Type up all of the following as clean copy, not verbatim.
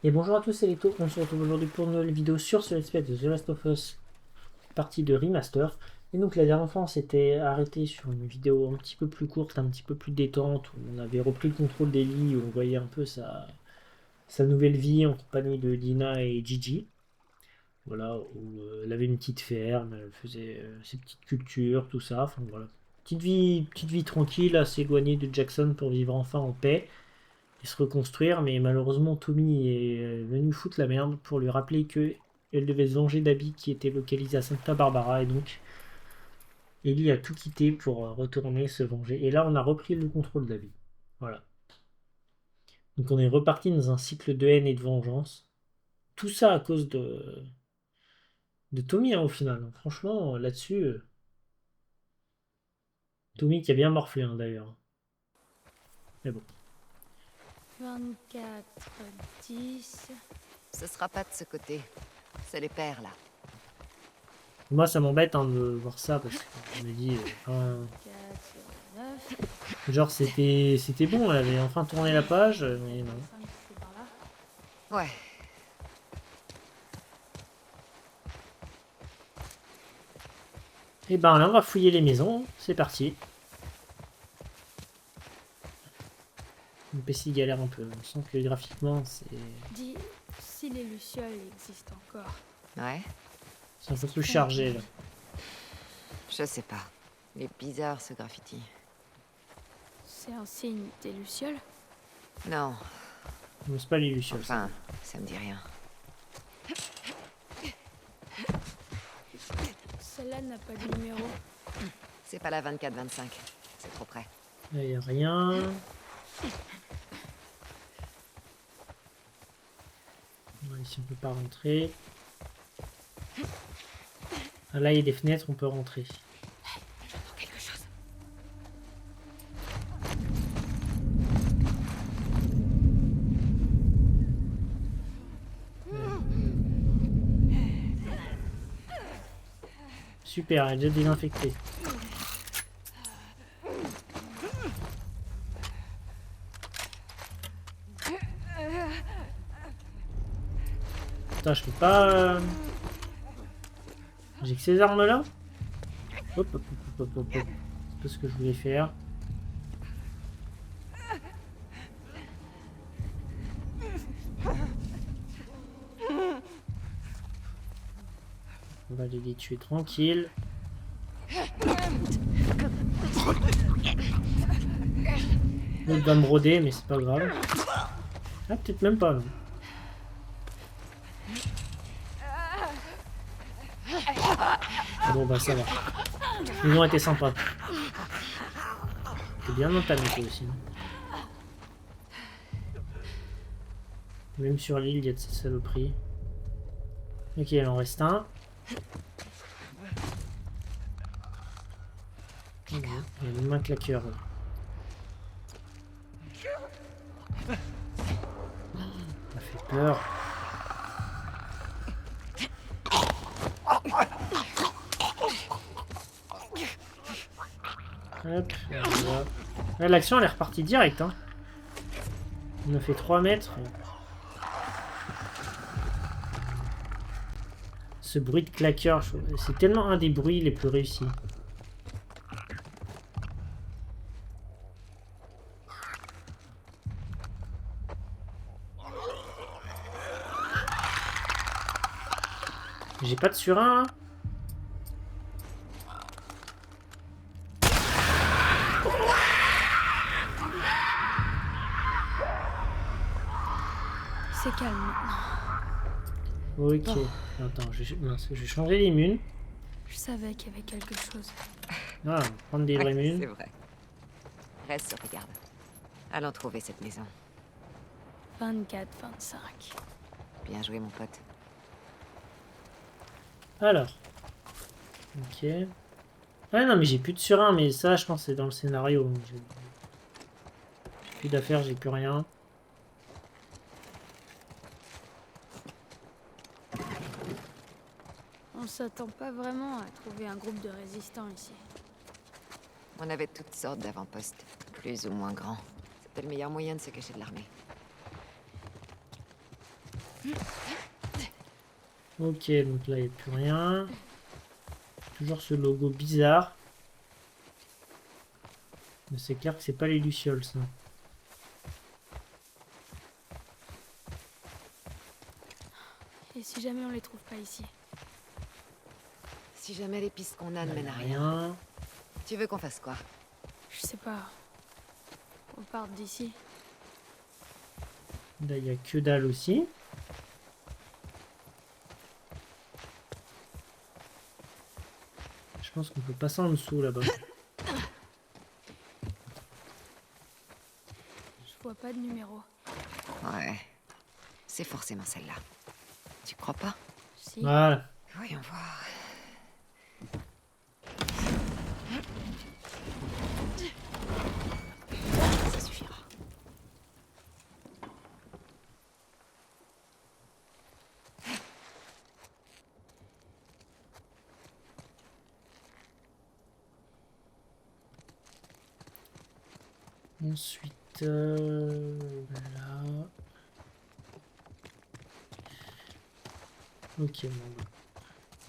Et bonjour à tous, c'est Leto. On se retrouve aujourd'hui pour une nouvelle vidéo sur ce Let's Play de The Last of Us, partie de Remaster. Et donc la dernière fois, on s'était arrêté sur une vidéo un petit peu plus courte, un petit peu plus détente, où on avait repris le contrôle d'Ellie, où on voyait un peu sa nouvelle vie en compagnie de Dina et Gigi. Voilà, où elle avait une petite ferme, elle faisait ses petites cultures, tout ça. Enfin voilà. Petite vie tranquille, à s'éloigner de Jackson pour vivre enfin en paix et se reconstruire, mais malheureusement Tommy est venu foutre la merde pour lui rappeler que elle devait se venger d'Abby qui était localisé à Santa Barbara, et donc Ellie a tout quitté pour retourner se venger. Et là on a repris le contrôle d'Abby. Voilà. Donc on est reparti dans un cycle de haine et de vengeance. Tout ça à cause de Tommy, hein, au final. Franchement, là-dessus, Tommy qui a bien morflé, hein, d'ailleurs. Mais bon. 24, 10. Ce sera pas de ce côté. C'est les pères, là. Moi ça m'embête, hein, de voir ça parce que je me dis, 4, 9. genre c'était bon, elle avait enfin tourné la page, mais non. 5, c'est par là. Ouais, Et ben là, on va fouiller les maisons. C'est parti. Le PC galère un peu. On sent que graphiquement, Dis si les Lucioles existent encore. ouais. c'est un peu plus chargé là. Je sais pas. Il est bizarre, ce graffiti. C'est un signe des Lucioles? Non, Non, c'est pas les Lucioles. enfin, ça me dit rien. Celle-là n'a pas de numéro. C'est pas la 24-25. C'est trop près. Là, y a rien. Ouais, ici, on peut pas rentrer. Ah, là, il y a des fenêtres, on peut rentrer. J'entends quelque chose. Super, elle est déjà désinfectée. Putain, je peux pas. J'ai que ces armes là. Hop, hop, hop, hop, hop, hop. C'est pas ce que je voulais faire. On va les tuer tranquille. L'autre va me broder, mais c'est pas grave. Ah, peut-être même pas. Non. Bon, bah ça va. Ils ont été sympas. T'es bien entamé toi aussi. Même sur l'île, il y a de ces saloperies. Ok, il en reste un. Il y a une main claqueur. Ça fait peur. Hop, voilà. Là, l'action elle est repartie direct. Hein. On a fait 3 mètres. Ce bruit de claqueur, c'est tellement un des bruits les plus réussis. J'ai pas de surin là. C'est calme maintenant. Ok. Attends, mince, je vais changer les munes. Je savais qu'il y avait quelque chose. Ah, on va prendre des vraies Ouais, munes. c'est vrai. Reste sur tes gardes. Allons trouver cette maison. 24, 25. Bien joué, mon pote. Alors. Ok. Ah non, mais j'ai plus de surin, mais ça, je pense que c'est dans le scénario. J'ai plus d'affaires, j'ai plus rien. On s'attend pas vraiment à trouver un groupe de résistants ici. On avait toutes sortes d'avant-postes, plus ou moins grands. C'était le meilleur moyen de se cacher de l'armée. Ok, donc là, il n'y a plus rien. Toujours ce logo bizarre. Mais c'est clair que c'est pas les Lucioles, ça. Et si jamais on les trouve pas ici? Si jamais les pistes qu'on a ne Là, y mènent a à rien, rien. tu veux qu'on fasse quoi? Je sais pas. On part d'ici. Là, il n'y a que dalle aussi. Je pense qu'on peut passer en dessous, là-bas. Je vois pas de numéro. Ouais. C'est forcément celle-là. Tu crois pas? Si. Voilà. Voyons voir. Ça suffira. Ensuite, là. Ok, bon, bah.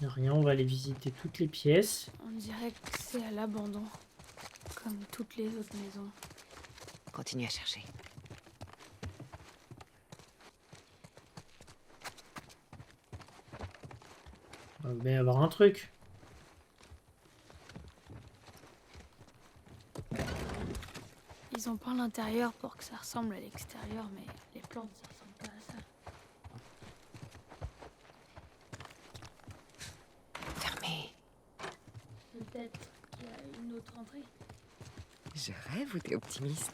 Y a rien, on va aller visiter toutes les pièces. On dirait que c'est à l'abandon. Comme toutes les autres maisons. Continue à chercher. Il va bien y avoir un truc. Ils ont peint l'intérieur pour que ça ressemble à l'extérieur, mais les plantes, ça ressemble pas à ça. Fermé. Peut-être qu'il y a une autre entrée. Je rêve ou t'es optimiste?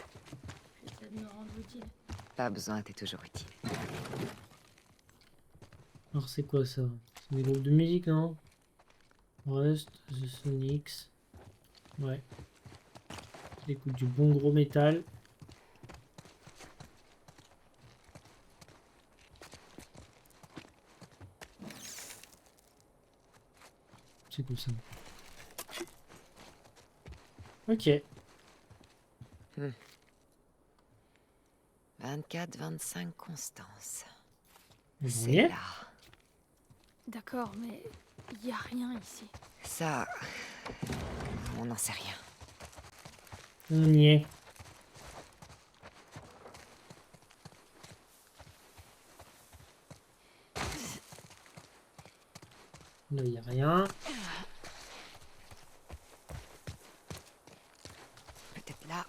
J'essaie de me rendre utile. Pas besoin, t'es toujours utile. Alors, c'est quoi ça? C'est des groupes de musique, non? Rust, The Sonics. Ouais. Écoute du bon gros métal. C'est cool ça. Ok. 24-25 Constance. On y C'est est. là. D'accord, mais il y a rien ici. Ça... On n'en sait rien. On y est. Là, il n'y a rien. Peut-être là.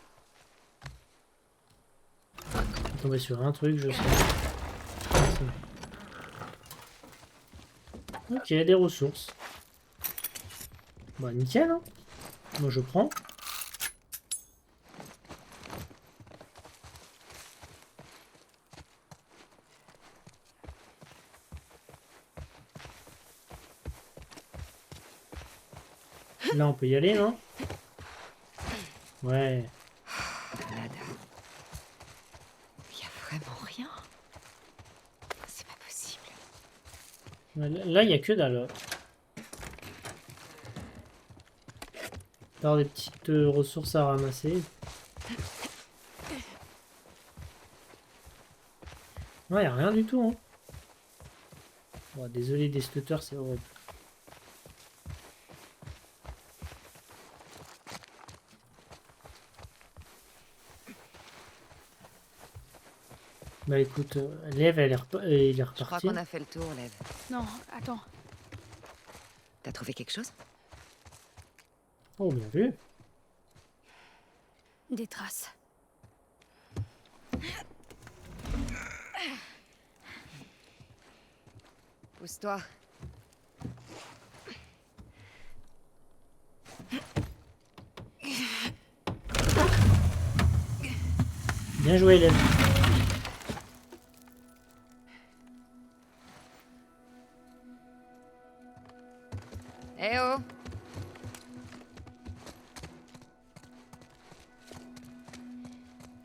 On est tombé sur un truc, je sais. Ok, des ressources. Bah, nickel, hein. Moi, je prends. Là, on peut y aller, non? Ouais. Nada. Y a vraiment rien. C'est pas possible. Là, il n'y a que dalle. Alors, des petites ressources à ramasser. Ouais, il n'y a rien du tout, hein. Bon, désolé des stutters, c'est horrible. Bah écoute, Lev, il est Je crois reparti. qu'on a fait le tour, Lev. Non, attends. T'as trouvé quelque chose? Oh, bien vu. Des traces. Pousse-toi. Bien joué, Lev. Eh oh!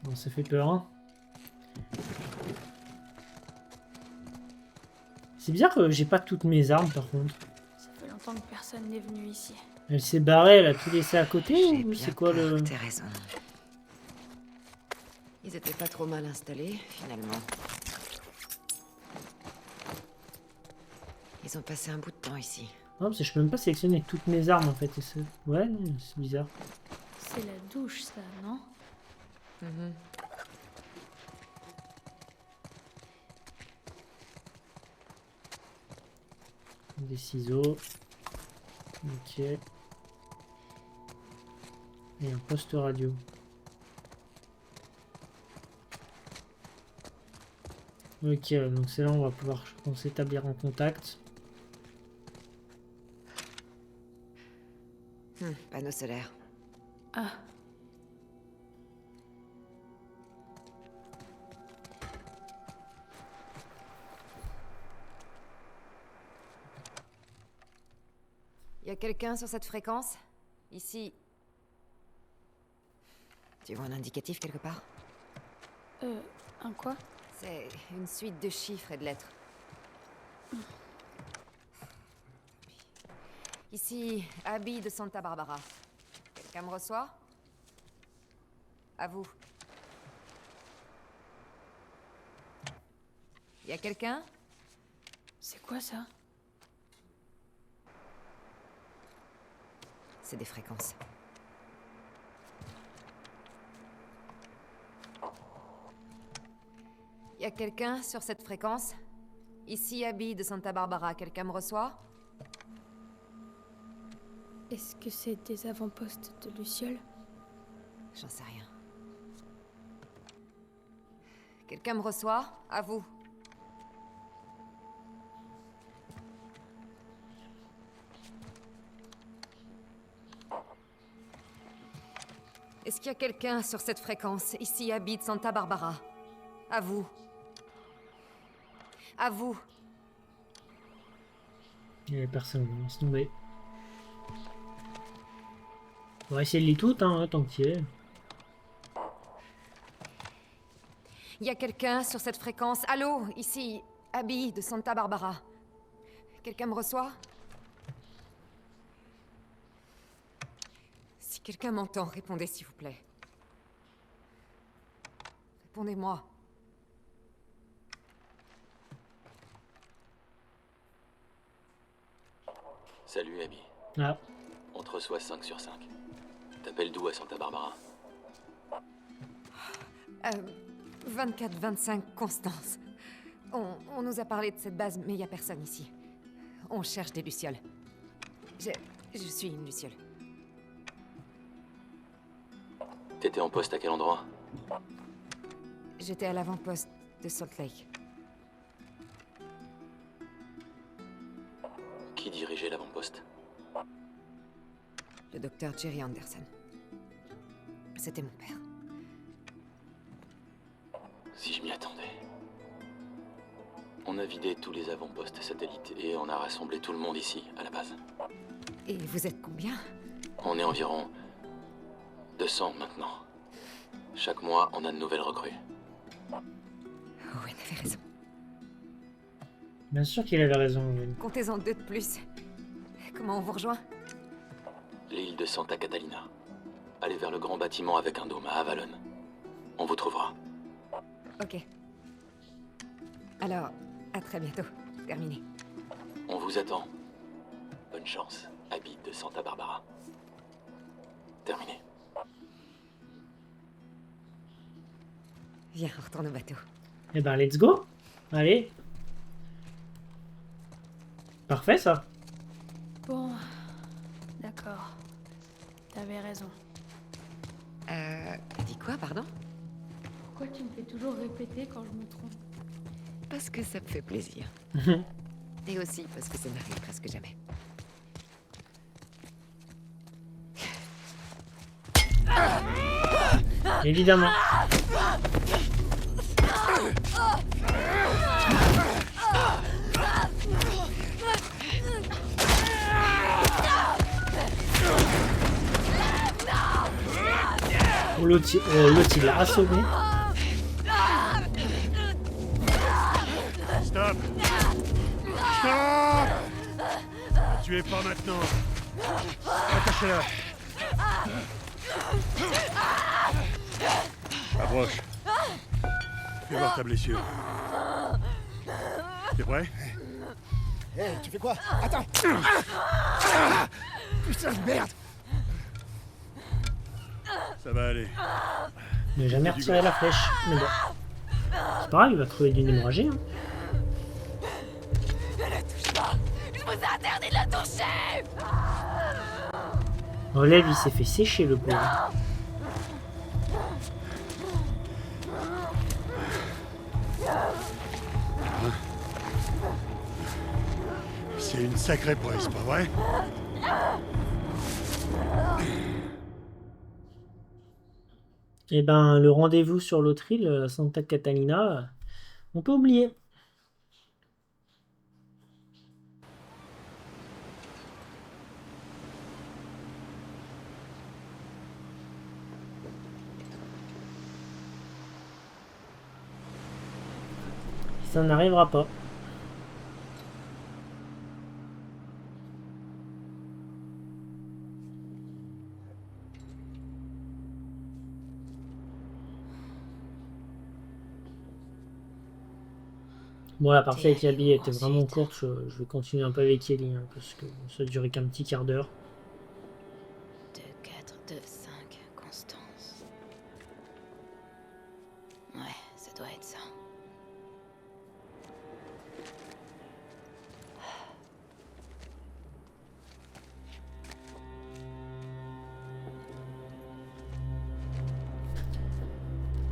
Bon, ça fait peur, hein. C'est bizarre que j'ai pas toutes mes armes, par contre. Ça fait longtemps que personne n'est venu ici. Elle s'est barrée, elle a tout laissé à côté, J'ai ou bien c'est quoi peur le... que t'aies raison. Ils étaient pas trop mal installés, finalement. Ils ont passé un bout de temps ici. Non, parce que je peux même pas sélectionner toutes mes armes en fait. Et ouais, non, c'est bizarre. C'est la douche, ça, non? Mhm. Des ciseaux. Ok. Et un poste radio. Ok, donc c'est là on va pouvoir, je pense, s'établir en contact. Panneau solaire. Ah, Y a quelqu'un sur cette fréquence? Ici. Tu vois un indicatif quelque part? un quoi? C'est une suite de chiffres et de lettres. Ici, Abby de Santa Barbara. Quelqu'un me reçoit? À vous. Y a quelqu'un? C'est quoi ça? C'est des fréquences. Y a quelqu'un sur cette fréquence? Ici, Abby de Santa Barbara. Quelqu'un me reçoit? Est-ce que c'est des avant-postes de Luciole? J'en sais rien. Quelqu'un me reçoit? À vous. Est-ce qu'il y a quelqu'un sur cette fréquence? Ici, Abby de Santa Barbara. À vous. À vous. Il y a personne, on va se tomber. On va essayer de les toutes, hein, tant qu'il y est. Il y a quelqu'un sur cette fréquence? Allô? Ici, Abby de Santa Barbara. Quelqu'un me reçoit? Si quelqu'un m'entend, répondez s'il vous plaît. Répondez-moi. Salut, Abby. Ah, On te reçoit 5 sur 5. T'appelles d'où à Santa Barbara? 24-25 Constance. On nous a parlé de cette base, mais il n'y a personne ici. On cherche des lucioles. Je suis une luciole. T'étais en poste à quel endroit? J'étais à l'avant-poste de Salt Lake. Qui dirigeait l'avant-poste? Le docteur Jerry Anderson. C'était mon père. Si je m'y attendais. On a vidé tous les avant-postes satellites et on a rassemblé tout le monde ici, à la base. Et vous êtes combien? On est environ 200 maintenant. Chaque mois, on a de nouvelles recrues. Owen avait raison. bien sûr qu'il avait raison, Owen. Comptez-en 2 de plus. Comment on vous rejoint? L'île de Santa Catalina. Allez vers le grand bâtiment avec un dôme à Avalon. On vous trouvera. Ok. Alors, à très bientôt. Terminé. On vous attend. Bonne chance, Abby de Santa Barbara. Terminé. Viens, on retourne au bateau. Eh ben, let's go. Allez. Parfait, ça. Bon, d'accord. T'avais raison. Dis quoi, pardon? Pourquoi tu me fais toujours répéter quand je me trompe? Parce que ça me fait plaisir. Et aussi parce que ça n'arrive presque jamais. Évidemment. Oh, l'autre, il l'a assommé. Stop! Stop! Ne tuez pas maintenant! Attachez-la! Approche. Fais voir ta blessure. T'es prêt? Hé, tu fais quoi? Attends! Putain de merde! Ça va aller. Il n'a jamais retiré la flèche. Mais bon. C'est pas grave, il va crever d'une hémorragie. Hein. Ne la touche pas! Je vous ai interdit de la toucher! Relève, il s'est fait sécher le pauvre. C'est une sacrée prouesse, pas vrai? Et ben, le rendez-vous sur l'autre île, Santa Catalina, on peut oublier. Ça n'arrivera pas. Bon, la partie avec Abby était vraiment courte. Je vais continuer un peu avec Ellie, hein, parce que ça a duré qu'un petit quart d'heure. 2, 4, 2, 5, Constance. Ouais, ça doit être ça.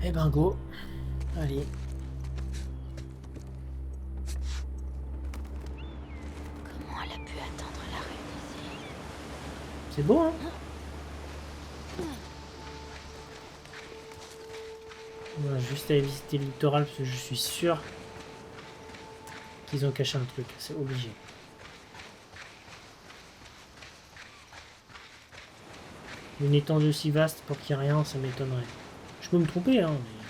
Eh ben, go. Allez. Comment elle a pu attendre l'arrêt ici? C'est beau, hein? On va juste aller visiter le littoral parce que je suis sûr qu'ils ont caché un truc. C'est obligé. Une étendue aussi vaste pour qu'il n'y ait rien, ça m'étonnerait. Je peux me tromper, hein, mais...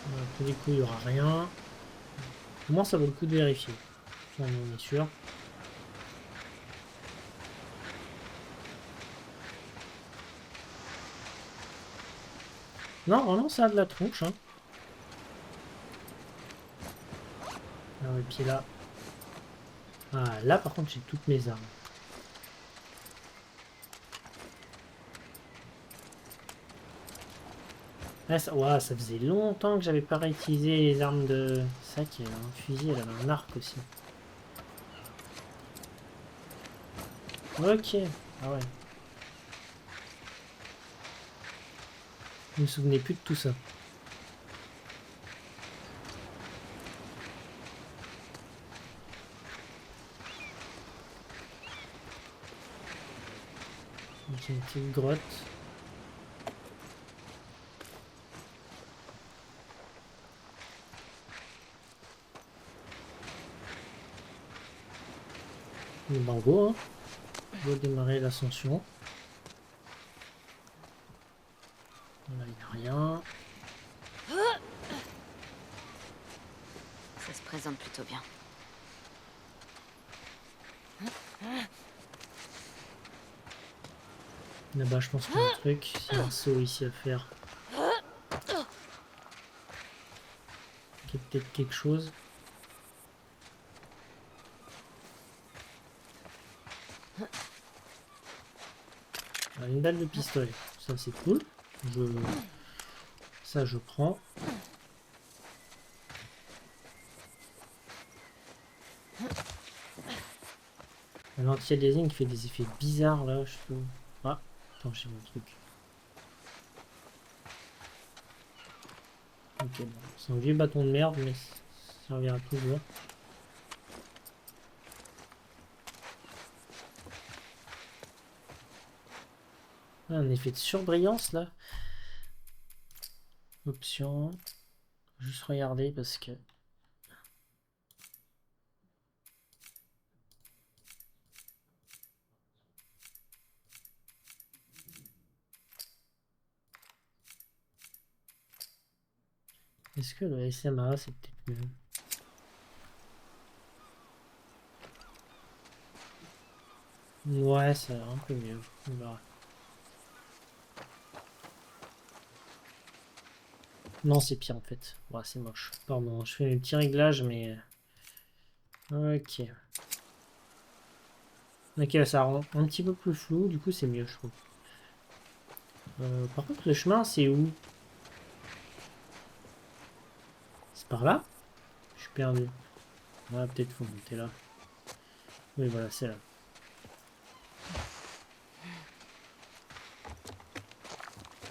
Après, du coup, il n'y aura rien. Au moins, ça vaut le coup de vérifier. Ça, on est sûr. Non, vraiment, ça a de la tronche. Hein. Alors, et puis là... Ah, là, par contre, j'ai toutes mes armes. Ah, ça, ouais, ça faisait longtemps que j'avais pas réutilisé les armes de... Ça qui avait un fusil, elle avait un arc aussi. Ok. Ah ouais. Je me souvenais plus de tout ça. Donc, une petite grotte. Le bango, hein. On va démarrer l'ascension. Là, il n'y a rien. Ça se présente plutôt bien. Là-bas, je pense qu'il y a un truc. Il y a un saut ici à faire. Il y a peut-être quelque chose. Ah, une balle de pistolet. Ça, c'est cool. Ça, je prends. L'anti-aliasing qui fait des effets bizarres là, je trouve. Ah, attends, j'ai mon truc. Ok, bon, c'est un vieux bâton de merde, mais ça servira toujours. Ah, un effet de surbrillance là. Option. Juste regarder parce que. Est-ce que le SMA c'est peut-être mieux? Ouais, ça a l'air un peu mieux. On verra. Non, c'est pire en fait. Ouais, c'est moche. Pardon, je fais mes petits réglages, mais... Ok. Ok, ça rend un petit peu plus flou, du coup c'est mieux, je trouve. Par contre, le chemin, c'est où? C'est par là? Je suis perdu. Ouais, peut-être faut monter là. Oui, voilà, c'est là.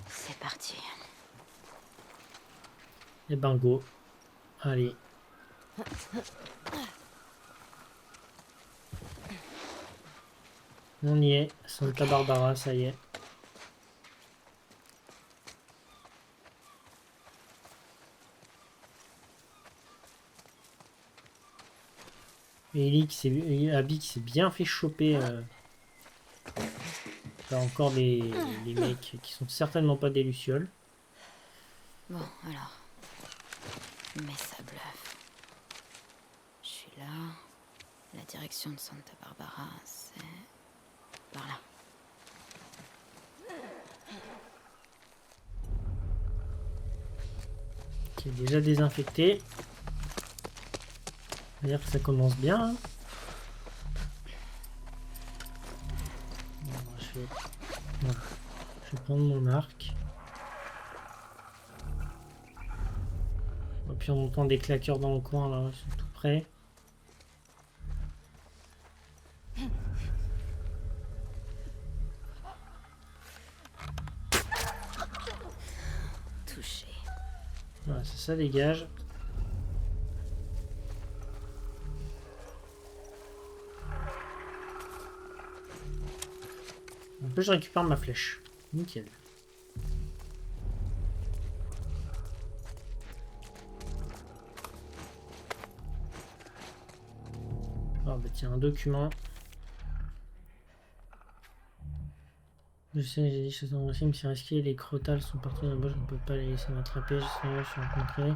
C'est parti. Et ben go. Allez. On y est. Santa Barbara, ça y est. Et Abby qui s'est bien fait choper. Là encore des mecs qui sont certainement pas des lucioles. Bon, alors. Mais ça bluffe. Je suis là. La direction de Santa Barbara, c'est... par là. Qui est déjà désinfecté. C'est-à-dire que ça commence bien. Hein. Bon, voilà. Je vais prendre mon arc. Et puis on entend des claqueurs dans le coin là, ils sont tout près. Touché. Voilà, ça dégage. En plus je récupère ma flèche. Nickel. Ah bah tiens, un document. Je sais, j'ai dit choses dans le film, c'est risqué, les crotales sont partout dans la boîte, je ne peux pas les laisser m'attraper, je suis rencontré.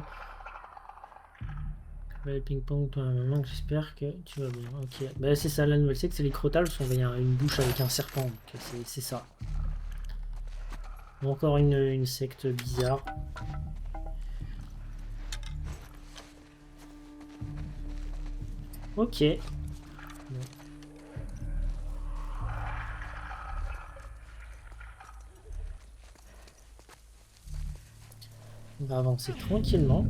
Le ping-pong, toi, maman, j'espère que tu vas bien. Ok, bah c'est ça la nouvelle, c'est que les crotales sont une bouche avec un serpent, donc c'est ça. Encore une secte bizarre. Ok. Bon. On va avancer tranquillement.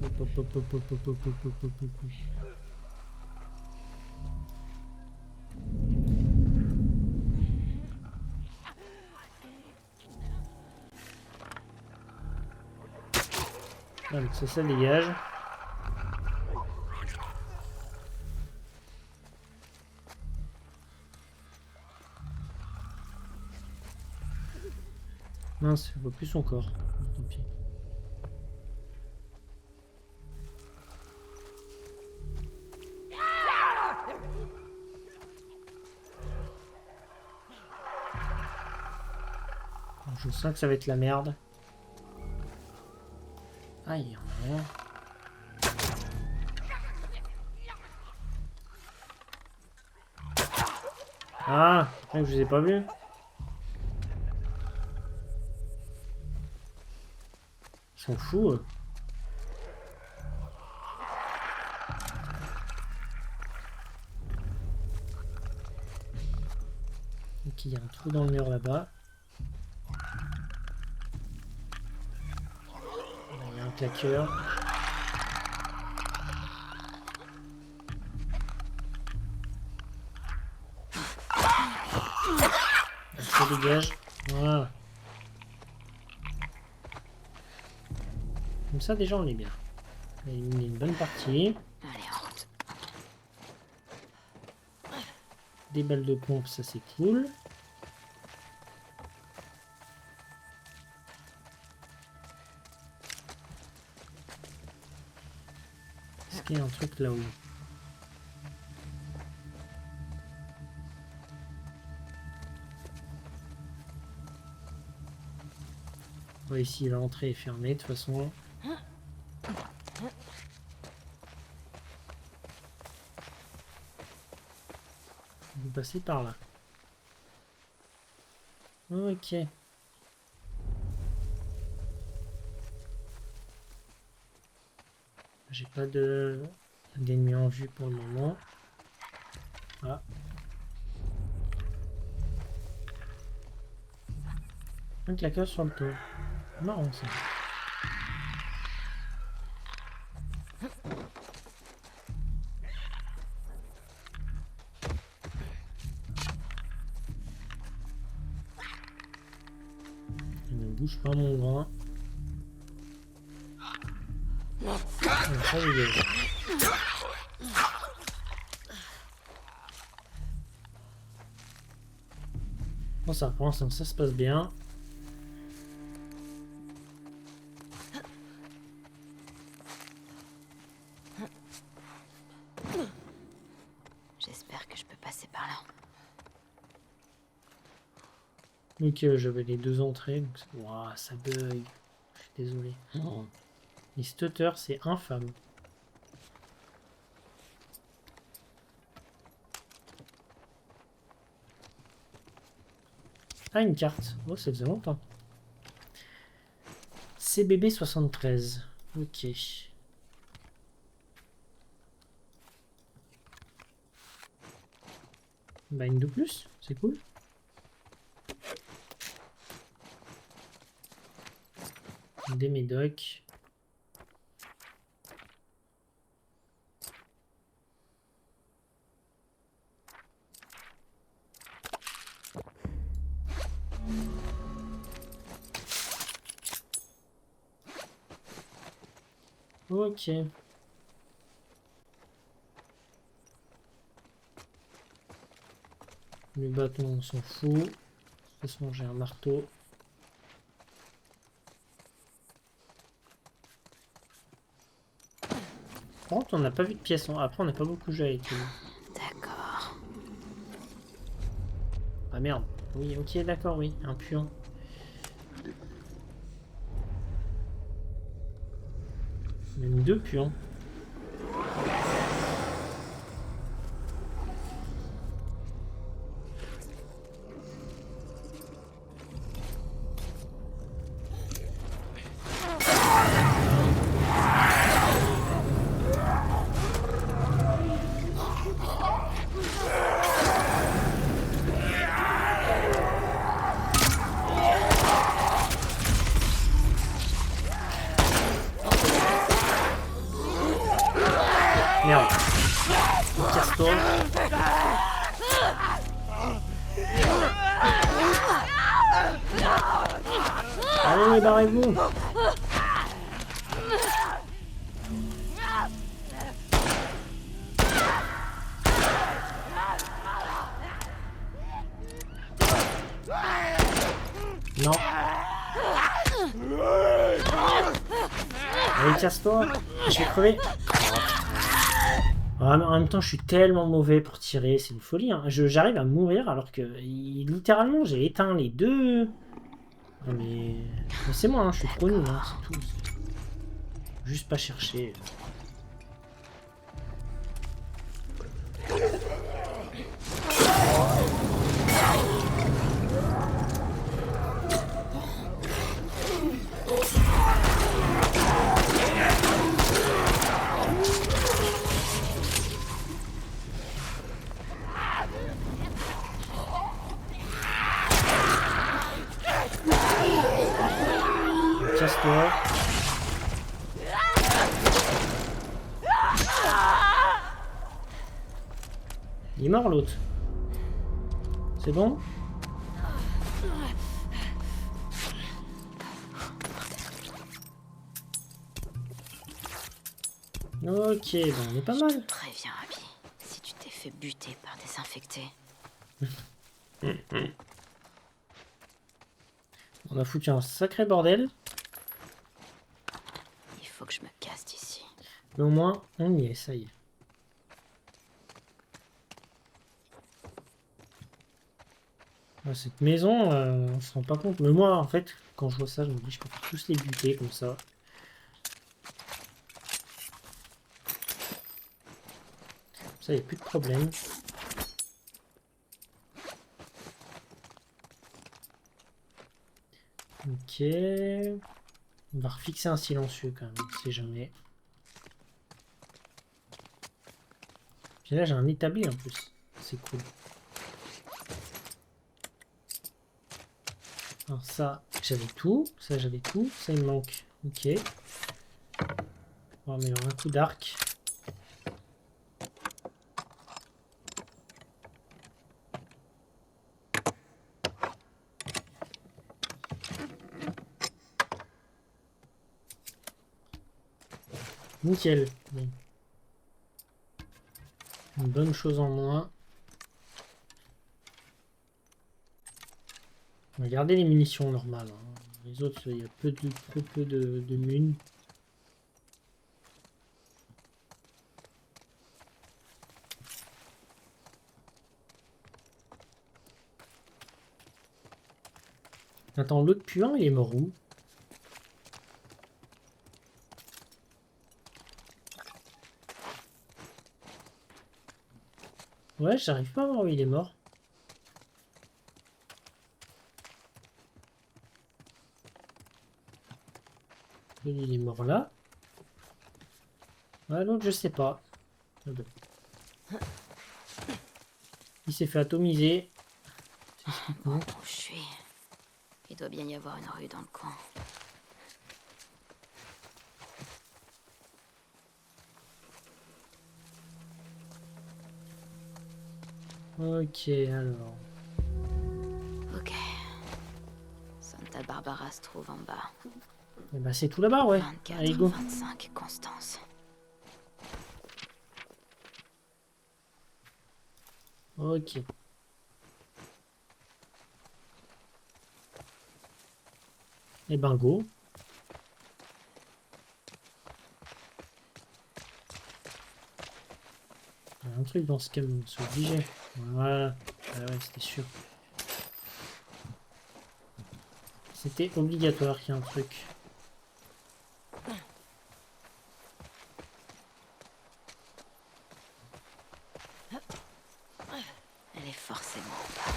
Hop, hop, hop, hop, hop, hop, hop, hop, hop, hop. Ah, donc ça dégage. Mince, je vois plus son corps. Tant pis. Je sens que ça va être la merde. Aïe, il y en a un. Ah, je vous ai pas vu. Ils sont fous. Eux. Ok, il y a un trou dans le mur là-bas. Il y a un claqueur. Ça dégage. Voilà. Comme ça déjà on est bien. On a éliminé une bonne partie. Allez, en route. Des balles de pompe, ça c'est cool. Est-ce qu'il y a un truc là-haut? Ouais, ici l'entrée est fermée de toute façon. Vous passez par là. Ok. J'ai pas de d'ennemis en vue pour le moment. Ah. Un claqueur sur le toit. Marrant ça. Il ne bouge pas mon grand. Ça dégage. Bon ça, pour l'instant ça se passe bien. J'espère que je peux passer par là. Donc j'avais les deux entrées. Donc ouah, ça bug. Je suis désolé. Oh. Les stutters, c'est infâme. Ah, une carte. Oh, ça faisait longtemps. CBB 73. Ok. Bah, une de plus. C'est cool. Des médocs. Ok. Le bâton, on s'en fout. De toute façon, j'ai un marteau. Par contre, on n'a pas vu de pièces. Après, on n'a pas beaucoup joué avec lui. D'accord. Ah merde. Oui, ok, d'accord, oui. Un puant. Même deux puants. Merde. Casse-toi. Allez, barrez-vous. Non. Allez, casse-toi. Je vais crever. En même temps, je suis tellement mauvais pour tirer, c'est une folie. Hein. J'arrive à mourir alors que littéralement j'ai éteint les deux. Non, mais c'est moi, hein, je suis trop nul, hein, c'est tout. Juste pas chercher. Casse-toi. Il est mort l'autre. C'est bon? Ok, ben on est pas mal. Préviens, Abby, si tu t'es fait buter par des infectés. On a foutu un sacré bordel. Il faut que je me casse d'ici. Mais au moins, on y est, ça y est. Cette maison, on se rend pas compte. Mais moi, en fait, quand je vois ça, je me dis, je peux tous les buter comme ça. Ça, il n'y a plus de problème. Ok. On va refixer un silencieux quand même, on sait jamais. Puis là j'ai un établi en plus. C'est cool. Alors ça, j'avais tout. Ça, j'avais tout. Ça, il me manque. Ok. On va mettre un coup d'arc. Nickel. Bon. Une bonne chose en moins. On va garder les munitions normales. Hein. Les autres, il y a trop peu de mun. Attends, l'autre puant, il est mort où? Ouais, j'arrive pas à voir où il est mort. Il est mort là. Ouais, l'autre, je sais pas. Il s'est fait atomiser. C'est ce qui compte. Où je suis. Il doit bien y avoir une rue dans le coin. Ok, alors. Ok. Santa Barbara se trouve en bas. Eh ben, c'est tout là-bas, ouais. 24, Allez, go. 25, Constance. Ok. Et ben, go. Il y a un truc dans ce camion, c'est obligé. Voilà. Ah ouais, c'était sûr. C'était obligatoire qu'il y ait un truc. Elle est forcément en bas.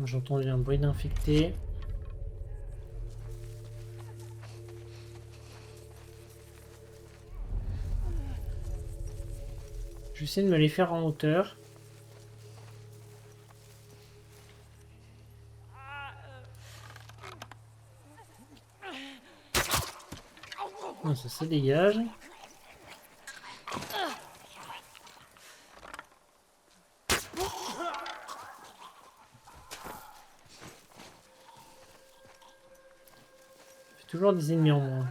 J'ai entendu un bruit d'infecté. J'essaie de me les faire en hauteur. Non, ça se dégage. J'ai toujours des ennemis en moins.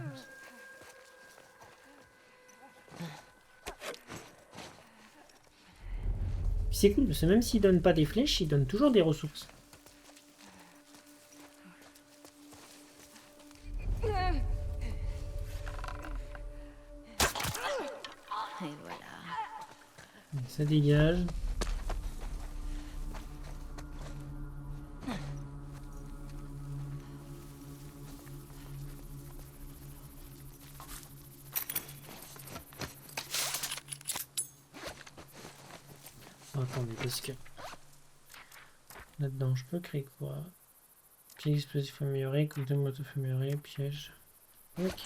Puis c'est cool parce que même s'ils donnent pas des flèches, ils donnent toujours des ressources. Et voilà. Ça dégage. Oh, attendez, parce que là-dedans, je peux créer quoi? Piège explosif amélioré, cocktail moto amélioré, piège. Ok.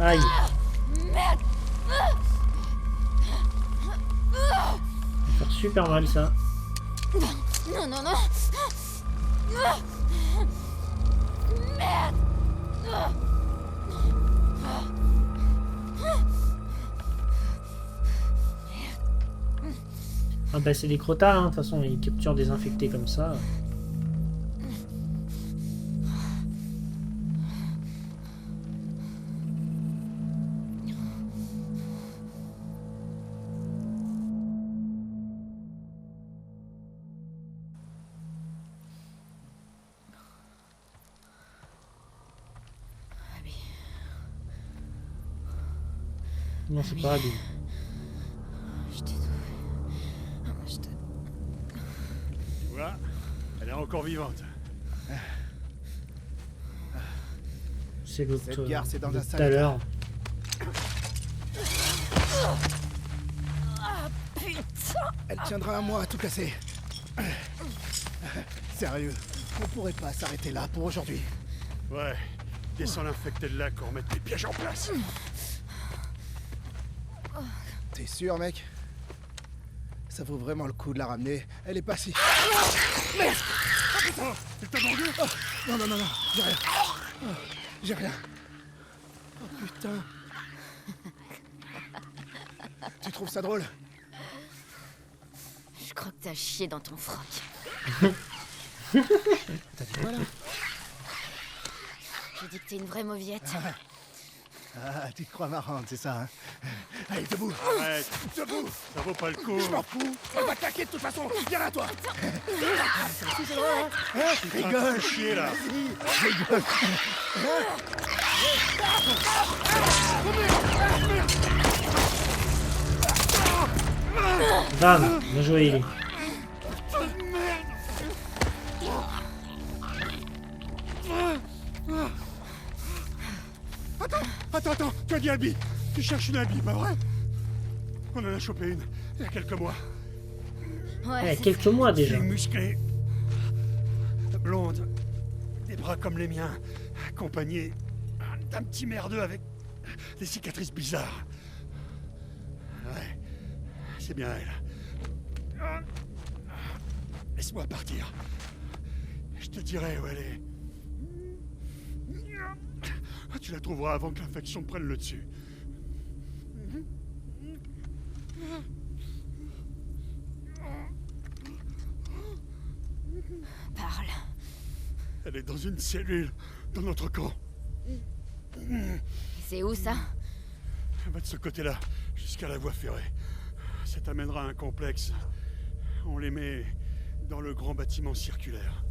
Aïe. Ça va faire super mal ça. Non, non, non. Merde. Ah bah c'est des crottats, hein. De toute façon ils capturent des infectés comme ça. Non, c'est pas Abby. Je t'ai trouvé. Je te... Tu vois, elle est encore vivante. C'est l'autre Cette gare, c'est dans de un tout sale à état. l'heure. Elle tiendra un mois à tout casser. Sérieux, on pourrait pas s'arrêter là pour aujourd'hui. Ouais. Descends l'infecté de lac, on remet les pièges en place. T'es sûr, mec? Ça vaut vraiment le coup de la ramener. Elle est pas si... Merde! Oh, elle t'a mordu? Oh, non, non, non, non, j'ai rien. Oh, j'ai rien. Oh putain. Tu trouves ça drôle? Je crois que t'as chié dans ton froc. T'as dit quoi là? J'ai dit que t'es une vraie mauviette. Ah, tu te crois marrante, c'est ça, hein? Allez, debout! Arrête, Debout! ça vaut pas le coup. Je m'en fous! On va claquer de toute façon! Viens là, toi! Ça aussi, c'est drôle, hein? Hein? Rigole! Chier là. Rigole! Bam, bien joué, Ellie. Attends, tu as dit Abby. Tu cherches une Abby, pas vrai? On en a chopé une, il y a quelques mois. Il y a quelques mois déjà. Fille musclée. Blonde. Des bras comme les miens. Accompagnée d'un petit merdeux avec des cicatrices bizarres. Ouais. C'est bien elle. Laisse-moi partir. Je te dirai où elle est. Tu la trouveras avant que l'infection prenne le dessus. Parle. Elle est dans une cellule, dans notre camp. C'est où ça? Elle va de ce côté-là, jusqu'à la voie ferrée. Ça t'amènera à un complexe. On les met dans le grand bâtiment circulaire.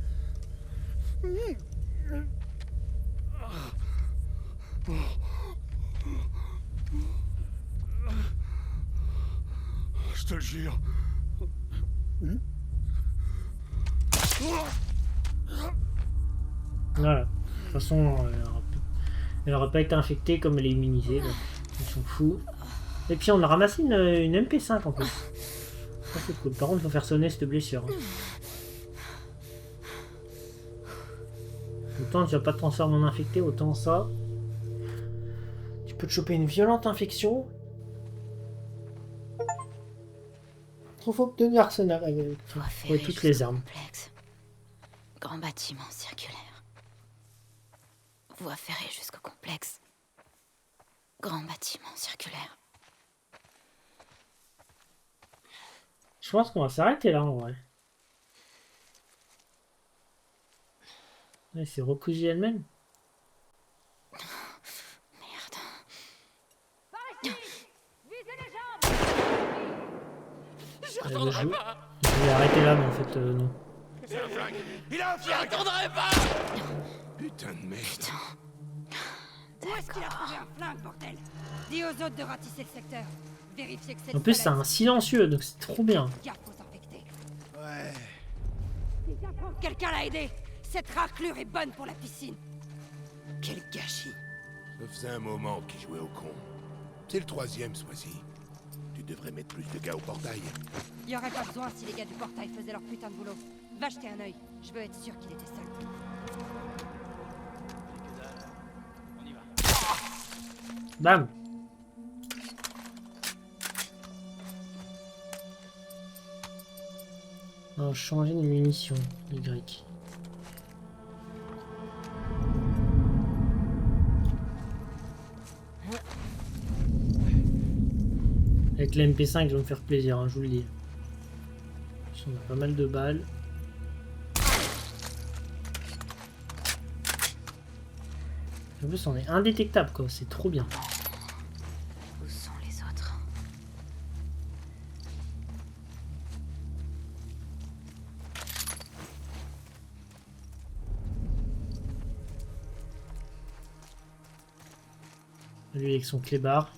Je te le jure. Voilà. De toute façon, elle aurait pas été infectée comme elle est immunisée. Donc ils sont fous. Et puis on a ramassé une MP5 en plus. Ça c'est cool. Par contre, il faut faire sonner cette blessure. Hein. Autant tu vas pas te transformer en infecté, autant ça. Tu peux te choper une violente infection. Il faut obtenir arsenal avec Voie ouais, ferrée toutes les jusqu'au armes. complexe. Grand bâtiment circulaire. Voie ferrée jusqu'au complexe. Grand bâtiment circulaire. Je pense qu'on va s'arrêter là en vrai. Ouais, c'est recousu elle-même. Merde. Je vais arrêter là, mais en fait, non. Il a un flingue! Putain de merde. Putain. Où est-ce qu'il a trouvé un flingue, bordel? Dis aux autres de ratisser le secteur. Vérifiez que c'est En plus, c'est un silencieux, donc c'est trop bien. gaffe aux infectés. Ouais. Quelqu'un l'a aidé. Cette raclure est bonne pour la piscine. Quel gâchis. Ça faisait un moment qu'il jouait au con. C'est le troisième ce mois-ci. Tu devrais mettre plus de gars au portail. Y aurait pas besoin si les gars du portail faisaient leur putain de boulot. Va jeter un œil. Je veux être sûr qu'il était seul. Bam. Alors, changer de munitions, Y. Avec la MP5, je vais me faire plaisir, hein, je vous le dis. On a pas mal de balles. En plus, on est indétectable, quoi. C'est trop bien. Où sont les autres? Lui avec son clébard.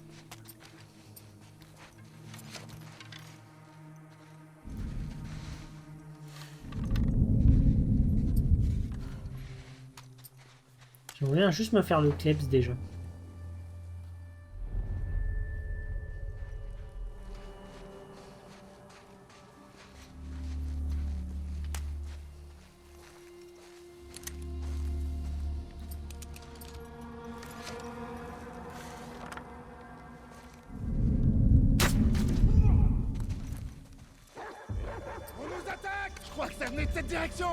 J'aimerais bien juste me faire le kleps déjà. On nous attaque! Je crois que ça venait de cette direction!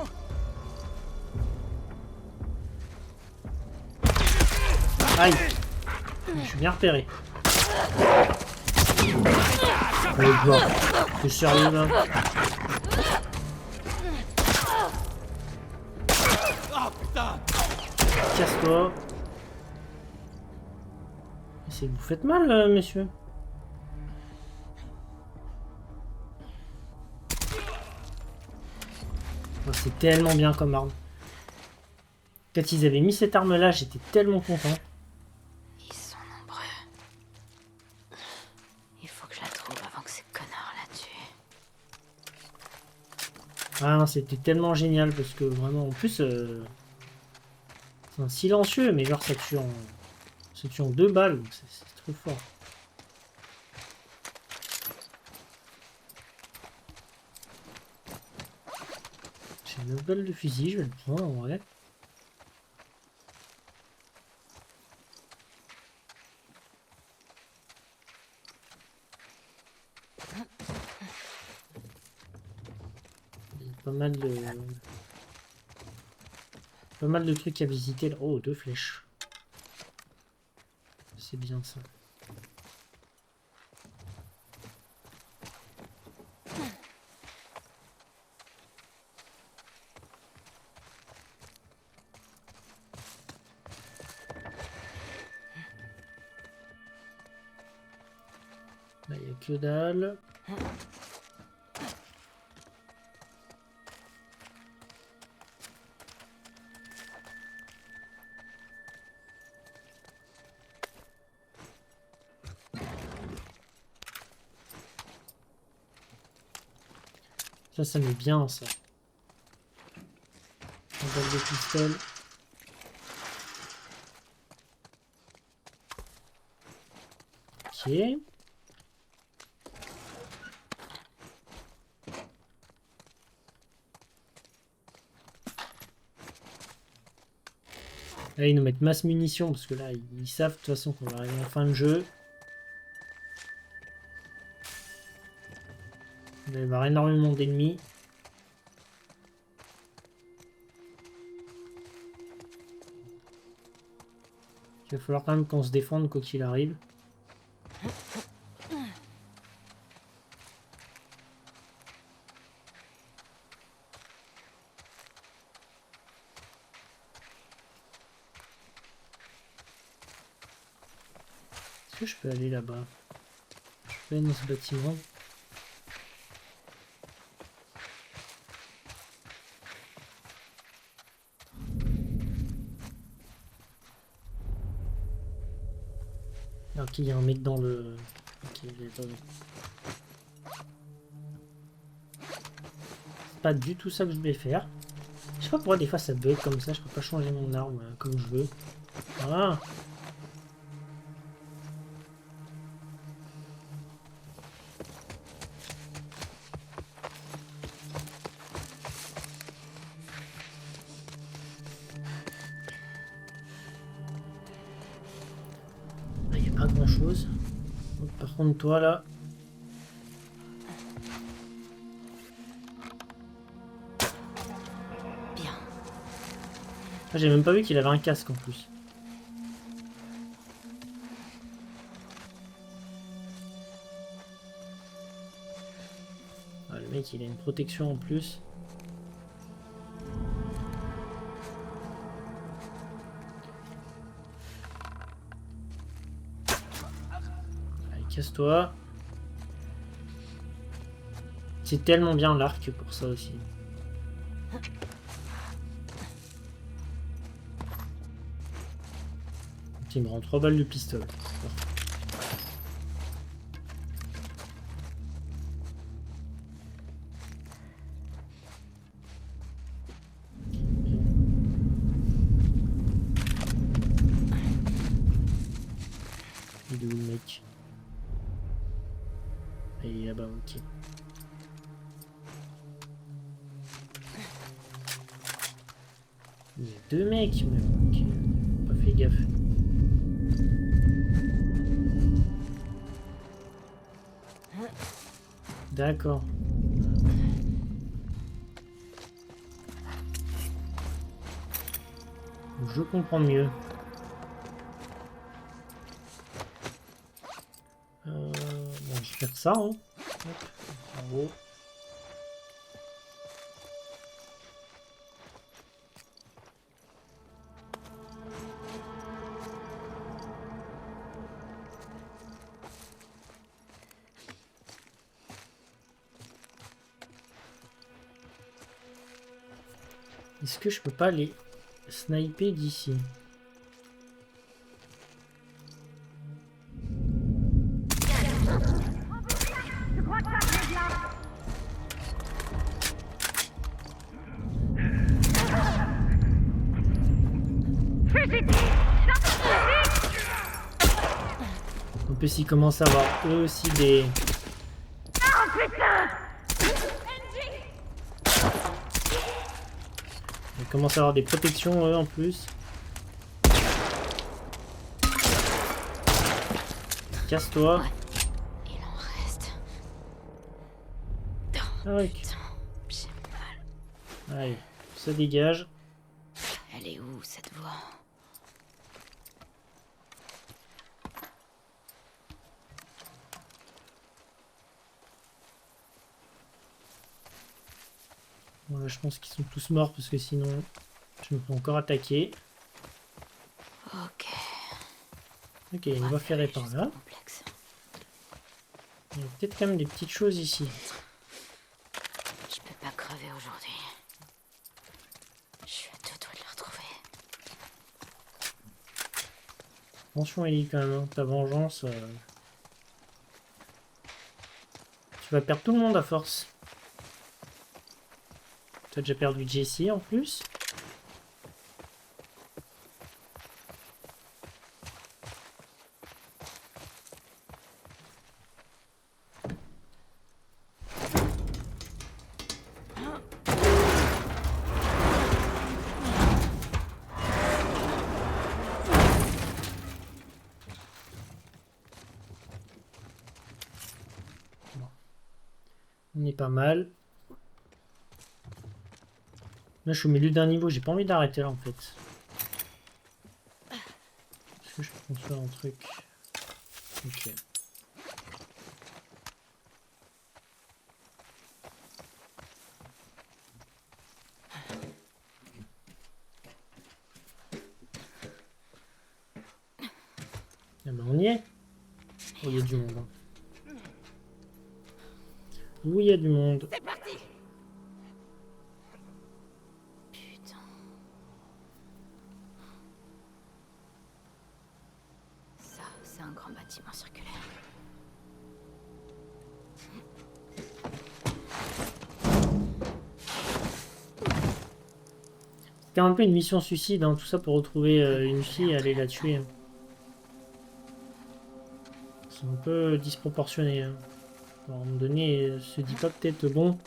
Aïe! Je suis bien repéré. Allez, voir. T'es sérieux là? Casse-toi. C'est que vous faites mal, messieurs. Oh, c'est tellement bien comme arme. Quand ils avaient mis cette arme-là, j'étais tellement content. Ils sont nombreux. Il faut que je la trouve avant que ces connards la tuent. Ah non, c'était tellement génial parce que vraiment, en plus, c'est un silencieux, mais genre ça tue en 2 balles, donc c'est trop fort. J'ai 9 balles de fusil, je vais le prendre en vrai. Il y a pas mal de trucs à visiter là. Oh, 2 flèches. C'est bien ça. Là, il n'y a que dalle. Ça met bien ça. Un balle de pistolet. Ok. Là, ils nous mettent masse munitions parce que là, ils savent de toute façon qu'on va arriver en fin de jeu. Il va y avoir énormément d'ennemis. Il va falloir quand même qu'on se défende quoi qu'il arrive. Est-ce que je peux aller là-bas? Je peux aller dans ce bâtiment. Ok, il y a un mec dans le... Ok, attendez. C'est pas du tout ça que je voulais faire. Je sais pas pourquoi des fois ça bug comme ça, je peux pas changer mon arme comme je veux. Voilà. Il n'y a pas grand chose. Par contre toi là. Bien. Ah, j'ai même pas vu qu'il avait un casque en plus. Ah, le mec il a une protection en plus. Allez, casse-toi. C'est tellement bien l'arc pour ça aussi. Il me rend 3 balles de pistolet. Il est où le mec? Et là-bas, ok. Il y a deux mecs, mais ok. Pas fait gaffe. D'accord. Je comprends mieux. Bon, je vais faire ça, hein. Hop, en haut. Est-ce que je peux pas les sniper d'ici? En plus, ils commencent à avoir eux aussi des... Ils commencent à avoir des protections eux en plus. Casse-toi. Il en reste. Ah ouais. J'ai mal. Allez, ça dégage. Elle est où cette voix? Voilà, je pense qu'ils sont tous morts parce que sinon je me fais encore attaquer. Ok. Ok, il y a une voie ferrée par là. Complexe. Il y a peut-être quand même des petites choses ici. Je peux pas crever aujourd'hui. Je suis à deux doigts de la retrouver. Attention Ellie quand même, hein. Ta vengeance. Tu vas perdre tout le monde à force. Tu as déjà perdu Jessie en plus. On est pas mal. Là, je suis au milieu d'un niveau, j'ai pas envie d'arrêter là en fait. Est-ce que je peux construire un truc? Ok. Ah ben on y est. Oh, il y a du monde. Hein. Oui, il y a du monde. C'est parti. Putain. Ça, c'est un grand bâtiment circulaire. C'était un peu une mission suicide, hein, tout ça pour retrouver une fille et aller la tuer. Hein. C'est un peu disproportionné. Hein. À un moment donné, se dit pas peut-être bon,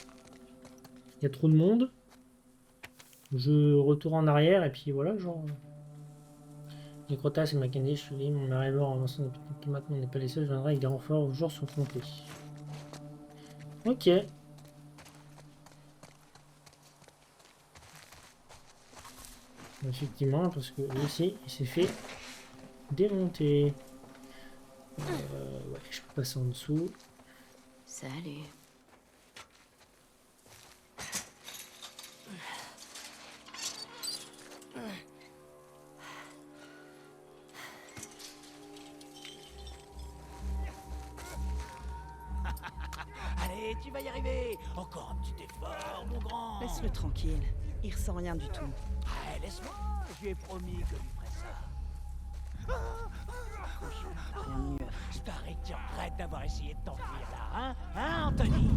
il y a trop de monde. Je retourne en arrière et puis voilà, genre. Les Crotas et Mackenzie, je suis dit, mon mari est mort en lançant que maintenant on n'est pas les seuls, je viendrai avec des renforts aux jours sont comptés. Ok. Effectivement, parce que lui aussi, il s'est fait démonter. Ouais, je peux passer en dessous. Salut. Allez, tu vas y arriver. Encore un petit effort, mon grand. Laisse-le tranquille. Il ressent rien du tout. Ah, laisse-moi. Je lui ai promis que lui ferait ça. Rien de mieux. Je parie que tu regrettes d'avoir essayé de t'enfuir là, hein? Hein, Anthony?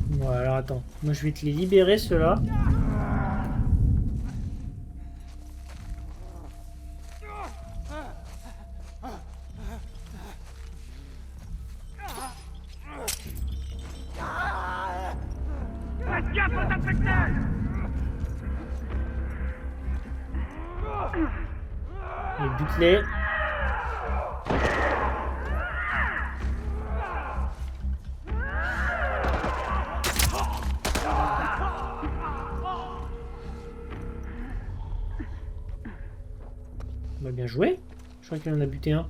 Bon, alors attends. Moi, je vais te les libérer, ceux-là. pistolet. Bah, bien joué. Je crois qu'il en a buté un.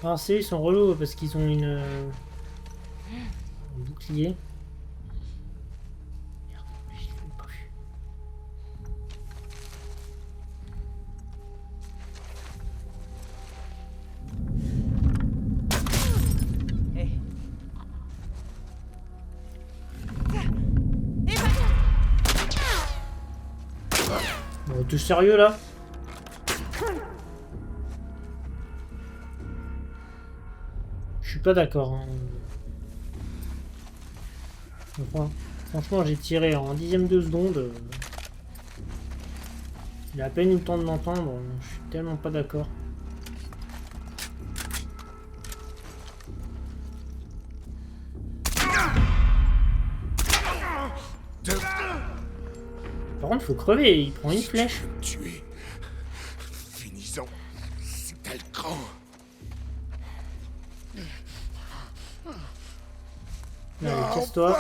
Alors c'est ils sont relous parce qu'ils ont un bouclier. Merde, je l'ai même pas vu. Hé. Bon, t'es sérieux là? Je suis pas d'accord. Hein. Franchement, j'ai tiré en 1/10 de seconde. Il a à peine eu le temps de m'entendre. Je suis tellement pas d'accord. Par contre, faut crever. Il prend une flèche. Tuer. Finissons. C'est à l'écran. Allez, casse-toi.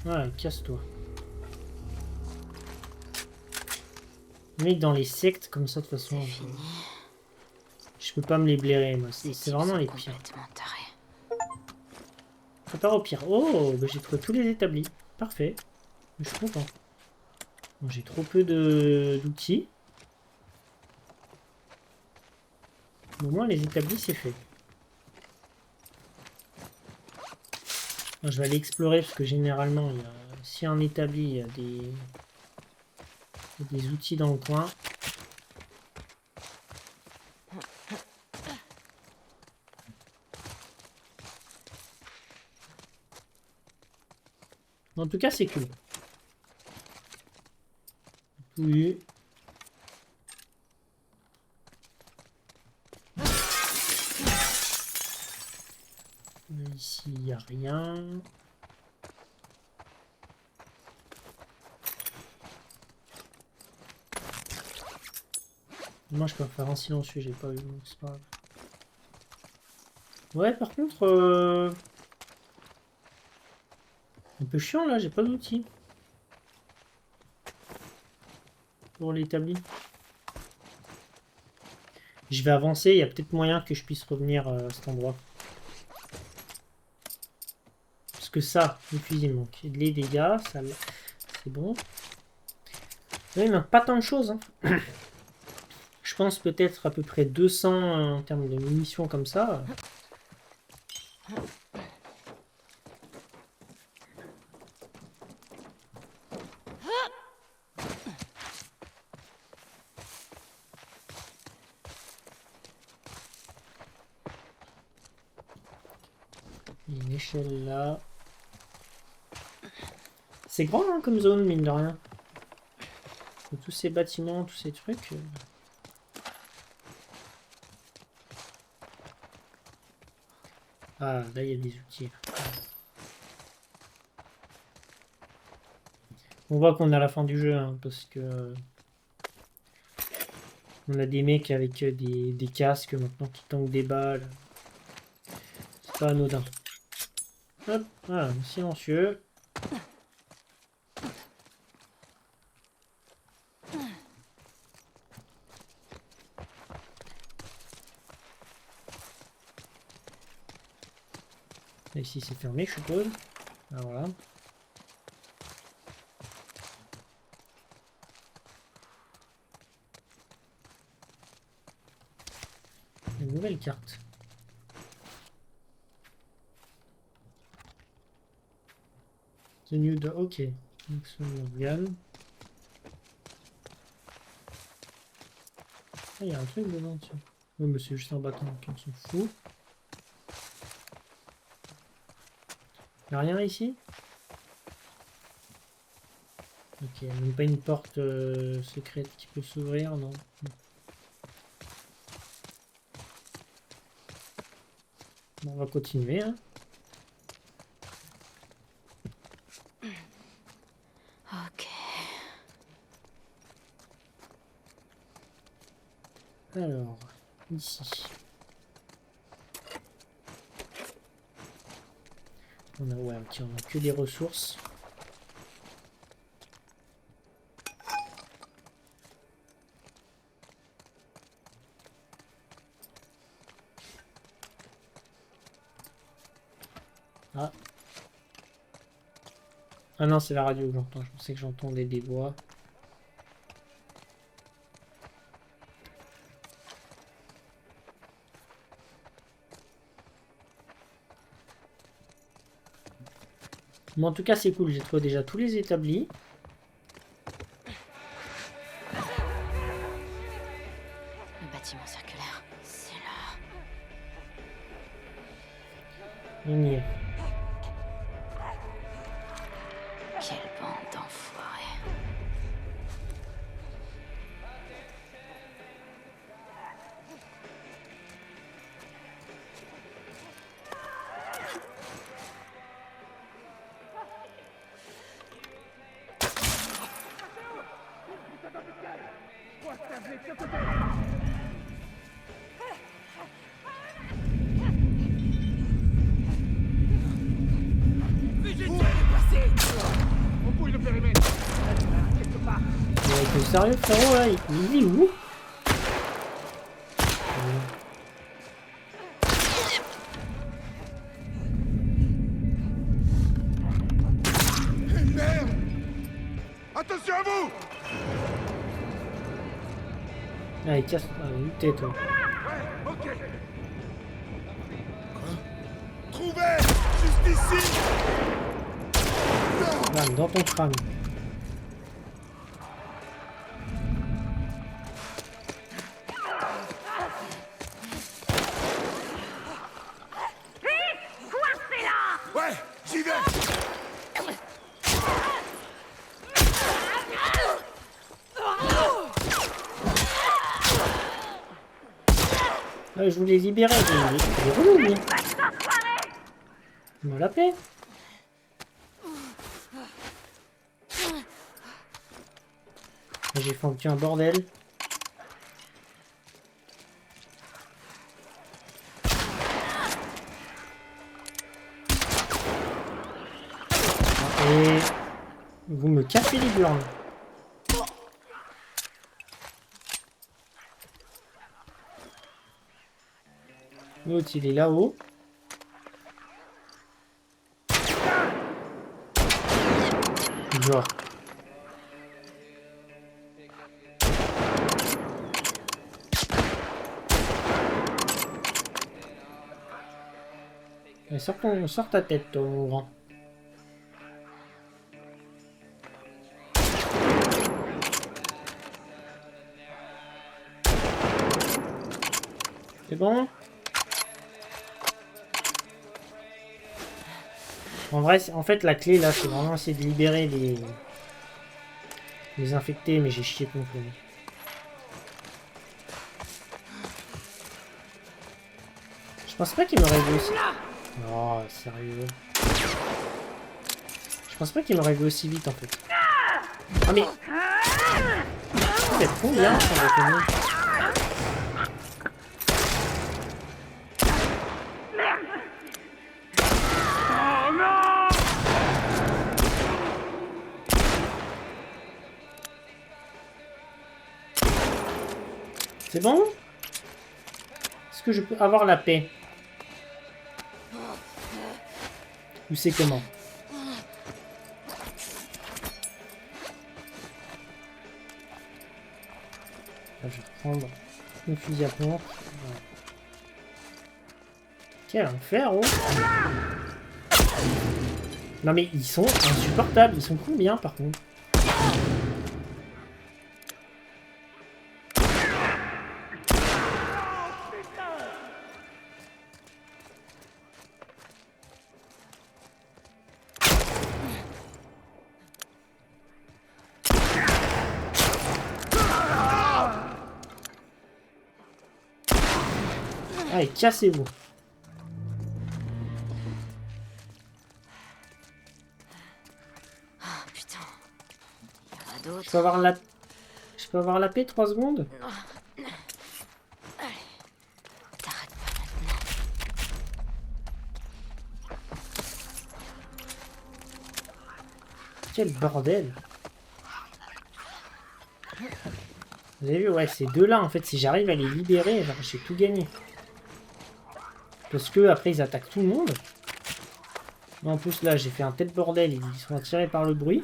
Ouais, casse-toi. Mais dans les sectes comme ça, de toute façon, je peux pas me les blairer, moi. C'est vraiment les pires. Prépare au pire. Oh, bah j'ai trouvé tous les établis. Parfait. Je suis content. Bon, j'ai trop peu d'outils. Au moins, les établis, c'est fait. Moi, je vais aller explorer parce que généralement, si un établi, il y a des outils dans le coin. En tout cas, c'est cool. Oui. Ici, il n'y a rien. Moi, je peux faire un silencieux, j'ai pas eu, donc c'est pas grave. Ouais, par contre, un peu chiant là, j'ai pas d'outils pour l'établi. Je vais avancer, il y a peut-être moyen que je puisse revenir à cet endroit. Parce que ça, le fusil manque. Les dégâts, ça c'est bon. Oui, mais pas tant de choses. Hein. Je pense peut-être à peu près 200 en termes de munitions comme ça. Une échelle là. C'est grand hein, comme zone, mine de rien. Tous ces bâtiments, tous ces trucs. Ah, là il y a des outils. On voit qu'on est à la fin du jeu, hein, parce que on a des mecs avec des casques maintenant qui tankent des balles. C'est pas anodin. Hop, voilà, silencieux. Et ici c'est fermé, je suppose. Alors voilà. Une nouvelle carte. The new door, ok. Morgan. Ah, il y a un truc dedans, tiens. Oui, mais c'est juste un bâton, donc on s'en fout. Il n'y a rien ici? il n'y a même pas une porte secrète qui peut s'ouvrir, non. Bon, on va continuer. Hein. Ok. Alors, ici. On a, ouais, ok, on a que des ressources. Ah. Ah non, c'est la radio que j'entends. Je pensais que j'entendais des voix. Bon, en tout cas, c'est cool. J'ai trouvé déjà tous les établis. Le bâtiment circulaire, c'est là. On y est. Quelle bande d'enfoirés. T'es sérieux, frérot, là? Il est où? Merde! Attention à vous! Allez, casse. Allez, tais-toi. Ouais, ok. Quoi? Trouvez! Juste ici! Non! Là, dans ton crâne. Ouais, j'y vais! Ouais, je voulais libérer. Il est relou, lui. Il me l'a fait. J'ai foutu un bordel. Et vous me cassez les burnes. L'autre, il est là-haut. Genre. Et sors ta tête, toi, mon grand. C'est bon? En vrai, en fait, la clé, là, c'est vraiment essayer de libérer les infectés, mais j'ai chié contre lui. Je pense pas qu'il m'aurait vu aussi... Oh, sérieux. Je pense pas qu'il m'aurait vu aussi vite, en fait. Ah, mais... Vous êtes combien, sans déconner? C'est bon? Est-ce que je peux avoir la paix? Ou c'est comment? Là, je vais reprendre une fusil à pompe. Voilà. Quel enfer, oh! Non mais ils sont insupportables. Ils sont combien par contre? Allez, cassez-vous. Ah putain. Il y en a d'autres. Je peux avoir la... Je peux avoir la paix 3 secondes? Allez. T'arrêtes pas maintenant. Quel bordel. Vous avez vu, ouais, ces deux-là, en fait, si j'arrive à les libérer, j'ai tout gagné. Parce que après ils attaquent tout le monde. Mais en plus, là, j'ai fait un tel bordel, ils sont attirés par le bruit.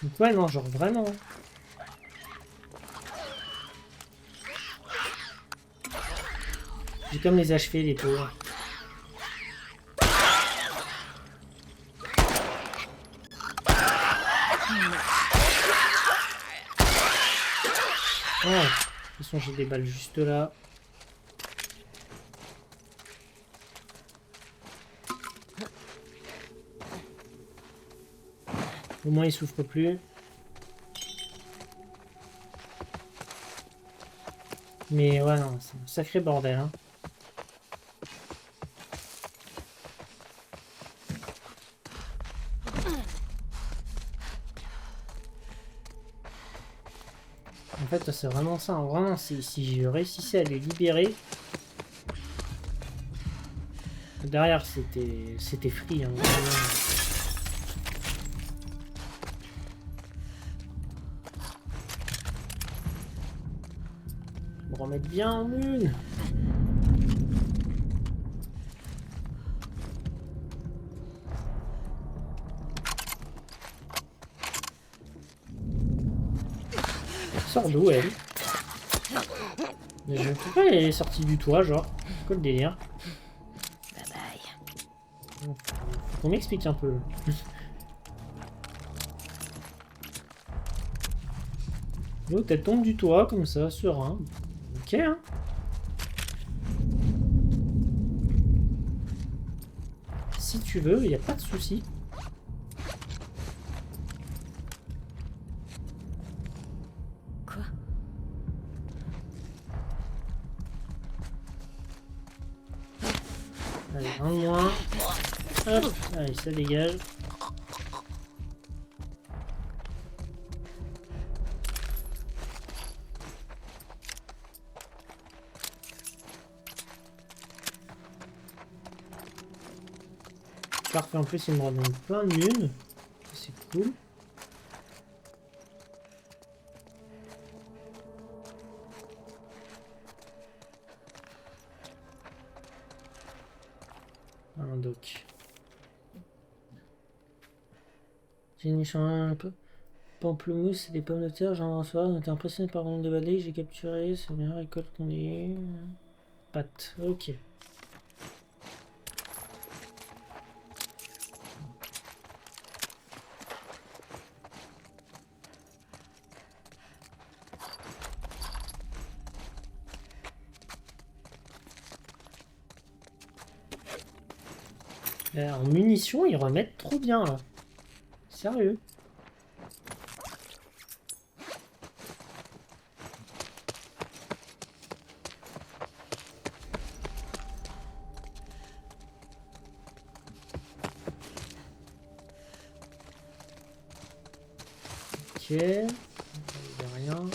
Donc ouais, non, genre vraiment. J'ai comme les achever, les pauvres. Oh, de toute façon, j'ai des balles juste là. Au moins, il souffre plus. Mais ouais, non, c'est un sacré bordel, hein. En fait, c'est vraiment ça. Hein. Vraiment, si je réussissais à les libérer... Derrière, c'était free. Hein, me remettre bien en une. Sort d'où elle? Mais je ne sais pas, elle est sortie du toit, genre. Quoi le délire? Bye bye. Faut qu'on m'explique un peu. L'autre elle tombe du toit comme ça, serein. Ok hein. Si tu veux, il n'y a pas de souci. Quoi? Allez, un de moins. Hop, allez, ça dégage. Parfait, en plus il me redonne plein de lunes. C'est cool. Un doc. J'ai une un peu. Pamplemousse et des pommes de terre, j'en reçois. On était impressionné par le nombre de balais. J'ai capturé. C'est bien récolte qu'on est. Pâte. Ok. En munitions, ils remettent trop bien là. Sérieux. Ok. Il n'y a rien.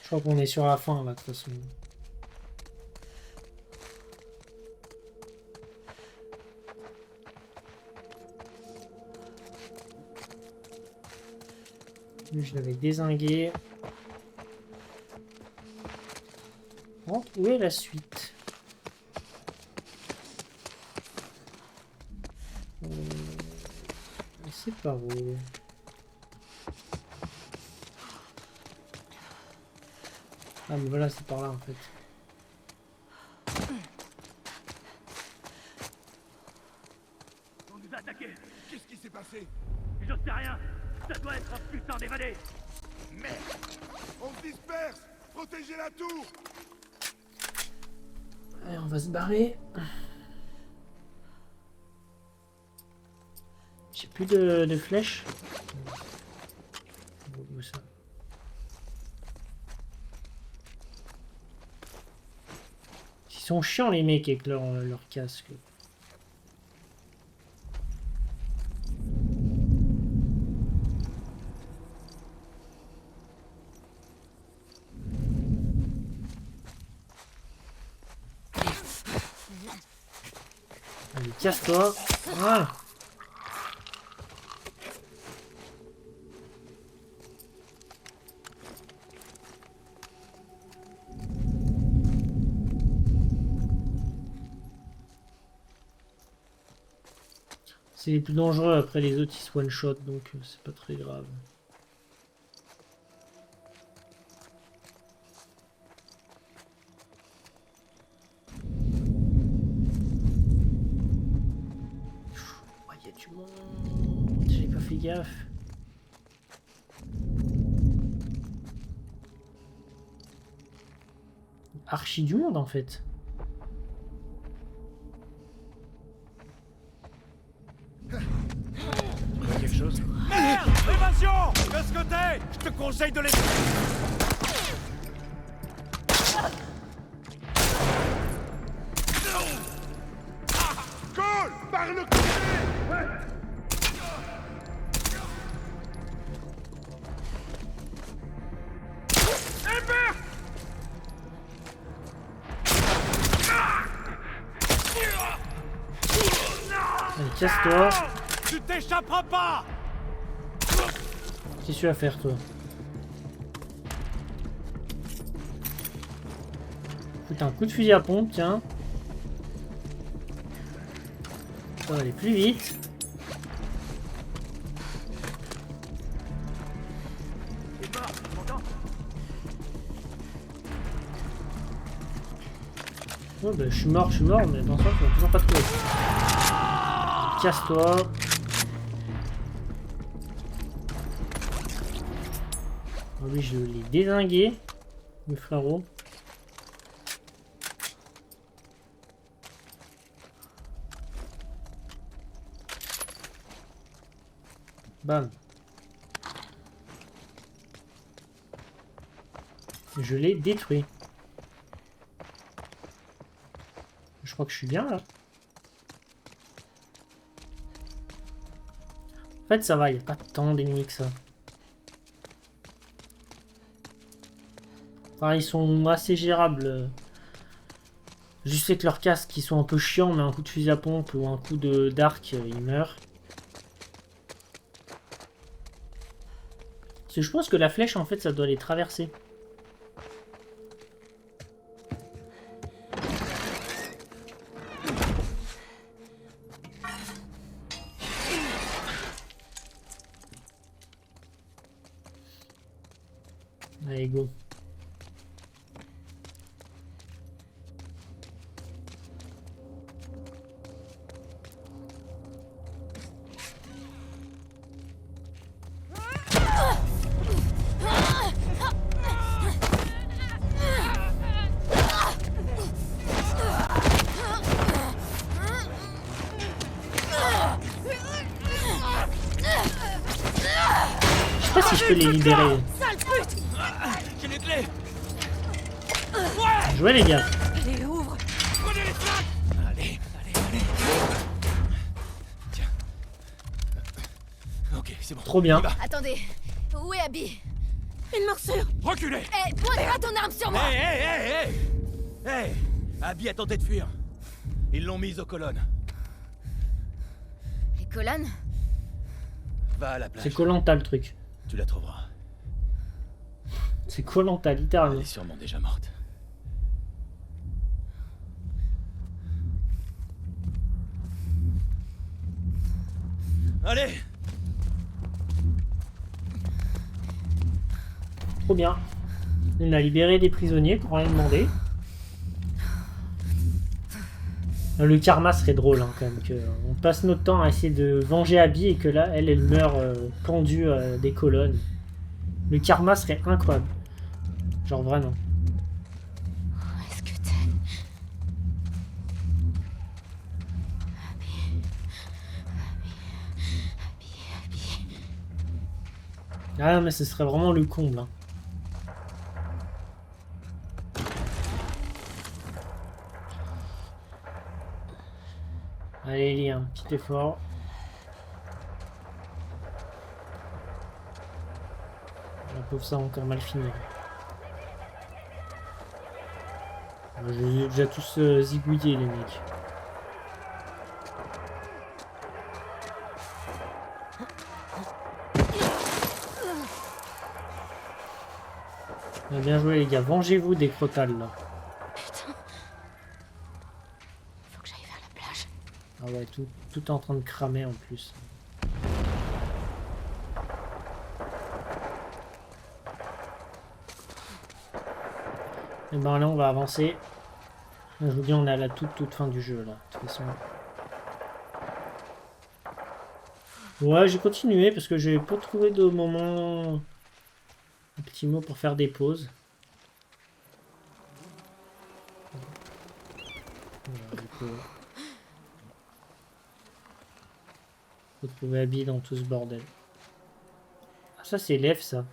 Je crois qu'on est sur la fin là de toute façon. Je l'avais dézingué. Où est la suite? C'est par où? Ah mais voilà, c'est par là en fait. On nous a attaqués. Qu'est-ce qui s'est passé? J'en sais rien. Ça doit être un putain d'évadé. Merde! On se disperse! Protégez la tour! Allez, on va se barrer. plus de flèches. Où ça? Ils sont chiants les mecs avec leur casque. Allez, casse-toi. Voilà. C'est les plus dangereux, après les autres ils se one-shot, donc c'est pas très grave. Oh, y a du monde, j'ai pas fait gaffe. Archi du monde en fait. Quelque chose? Merde! Évasion! De ce côté! Je te conseille de les... Cole! Par le côté! Allez, casse-toi. Tu t'échapperas pas! Qu'est-ce que tu vas faire toi? Putain, un coup de fusil à pompe, tiens. Ça va aller plus vite. Oh bah je suis mort, mais dans ça, on va toujours pas trouver. Casse-toi. Oh oui, je l'ai dézingué, le frérot. Bam. Je l'ai détruit. Je crois que je suis bien là. En fait ça va, il n'y a pas tant d'ennemis que ça. Enfin, ils sont assez gérables. Je sais que leurs casques ils sont un peu chiants, mais un coup de fusil à pompe ou un coup d'arc, ils meurent. Parce que je pense que la flèche en fait ça doit les traverser. Allez, go. Je sais pas si je peux les libérer. J'ai les clés! Jouez les gars. Allez, ouvre! Prenez les flingues! Allez. Tiens. Ok, c'est bon. Trop bien. Attendez, où est Abby? Une morsure! Reculez! Hé, pointe pas ton arme sur moi! Hey! Abby a tenté de fuir. Ils l'ont mise aux colonnes. Les colonnes? Va à la plage. C'est Koh-Lanta le truc. Tu la trouveras. C'est Koh-Lanta Elle littéralement. est sûrement déjà morte. Allez! Trop bien. On a libéré des prisonniers pour rien demander. Le karma serait drôle hein, quand même. On passe notre temps à essayer de venger Abby et que là, elle meurt pendue à des colonnes. Le karma serait incroyable. Genre vraiment. Où est-ce que t'es? Abby. Ah non, mais ce serait vraiment le comble. Hein. Allez, Ellie, un petit effort. La pauvre, ça a encore mal fini. Je les ai déjà tous zigouillés, les mecs. Bien joué, les gars. Vengez-vous des crotales, là. Putain. Faut que j'aille vers la plage. Ah ouais, tout est en train de cramer, en plus. Et ben là, on va avancer. Je vous dis, on est à la toute fin du jeu, là. De toute façon. Ouais, j'ai continué parce que j'ai pas trouvé de moment... Un petit mot pour faire des pauses. Voilà, du coup... Faut trouver Abby dans tout ce bordel. Ah, ça, c'est Lev, ça.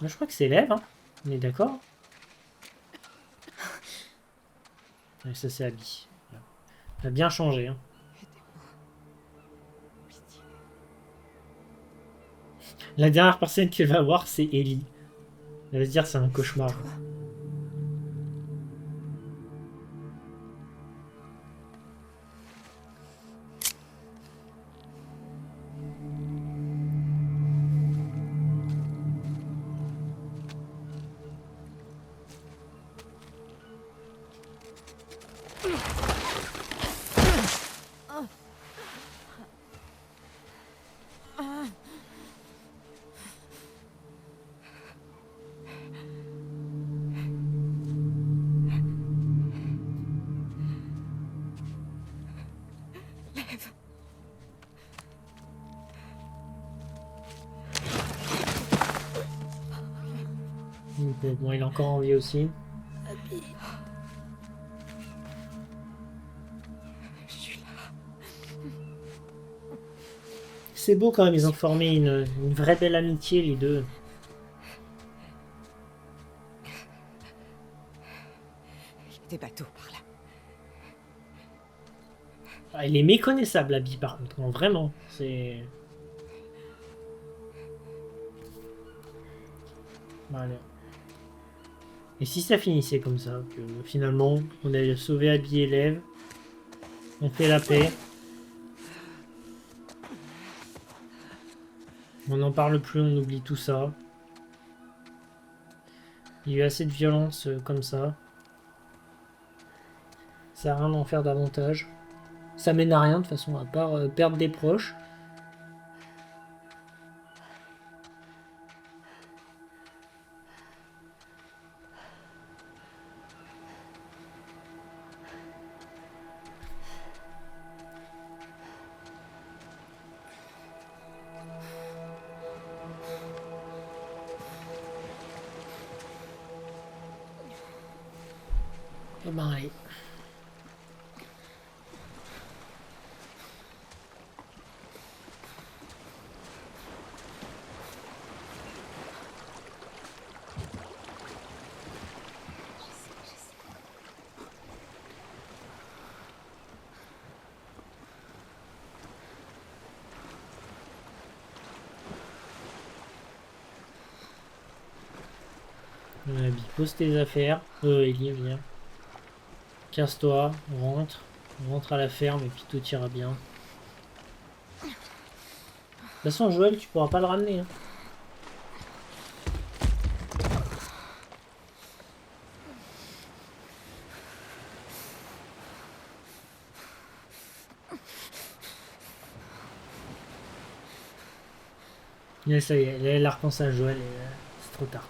Je crois que c'est Lev, hein. On est d'accord? Et ça, c'est Abby. Elle a bien changé, hein. La dernière personne qu'elle va voir, c'est Ellie. Elle va se dire c'est un cauchemar. Bon, il est encore en vie aussi. Abby. Je suis là. C'est beau quand même, ils ont formé une vraie belle amitié, les deux. Il y a des bateaux par là. Ah, elle est méconnaissable, Abby, par contre. Non, vraiment. C'est... Voilà. Et si ça finissait comme ça, que finalement, on a sauvé Abby et Lev, on fait la paix, on n'en parle plus, on oublie tout ça. Il y a eu assez de violence comme ça. Ça sert à rien d'en faire davantage. Ça mène à rien de toute façon, à part perdre des proches. Eh ben allez. Abby, pose tes affaires. Ellie, viens. Casse-toi, on rentre à la ferme et puis tout ira bien. De toute façon, Joël, tu pourras pas le ramener. Hein. Là, ça y est, elle a repensé à Joël et c'est trop tard.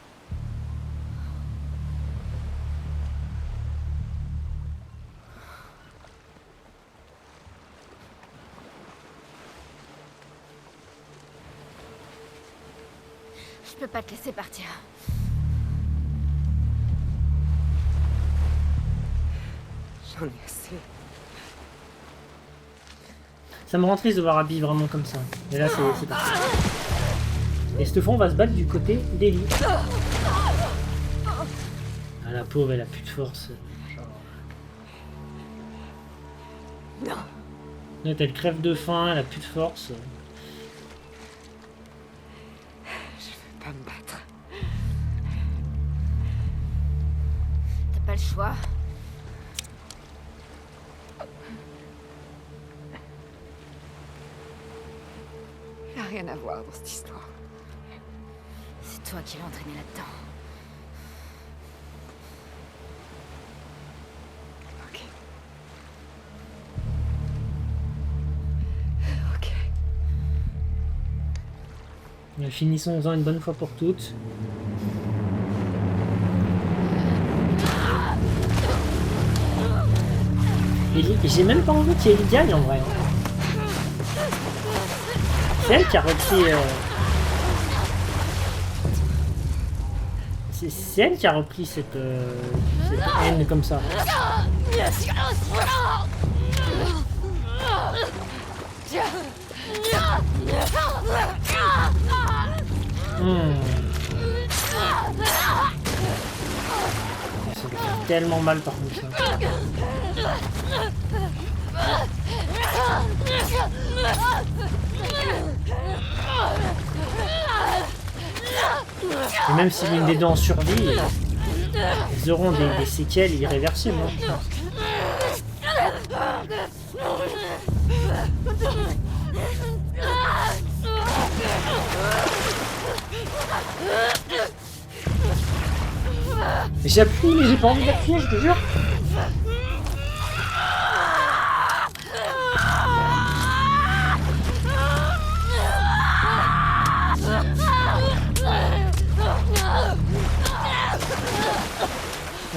Je peux pas te laisser partir. J'en ai assez. Ça me rend triste de voir Abby vraiment comme ça. Et là, c'est parti. Et cette fois, on va se battre du côté d'Ellie. Ah, la pauvre, elle a plus de force. Non. Là, elle crève de faim, elle a plus de force. Je veux pas me battre. T'as pas le choix. Y a rien à voir dans cette histoire. C'est toi qui l'as entraîné là-dedans. Ok. Ok. Mais finissons-en une bonne fois pour toutes. Ellie, j'ai même pas envie qu'Ellie gagne en vrai. C'est elle qui a repris. C'est elle qui a repris cette haine comme ça. Ça fait tellement mal par contre. Ça. Et même si l'une des deux en survit, ils auront des séquelles irréversibles. Hein. J'appuie, mais j'ai pas envie d'appuyer, je te jure.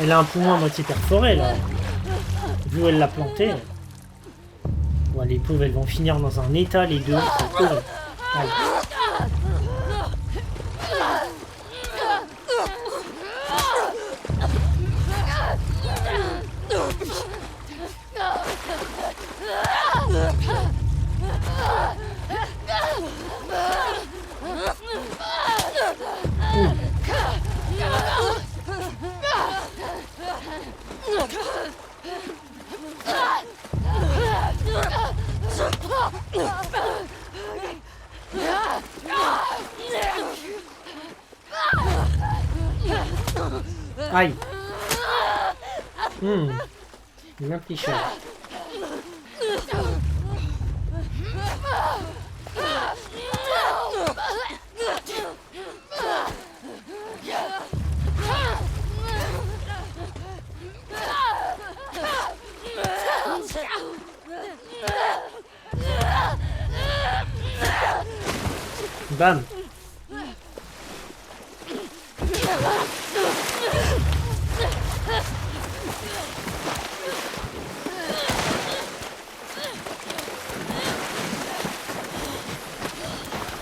Elle a un poumon à moitié perforé là. Vu où elle l'a planté. Ouais, les pauvres, elles vont finir dans un état les deux. C'est horrible. Allez. Aïe. Bien pris cher. Bam.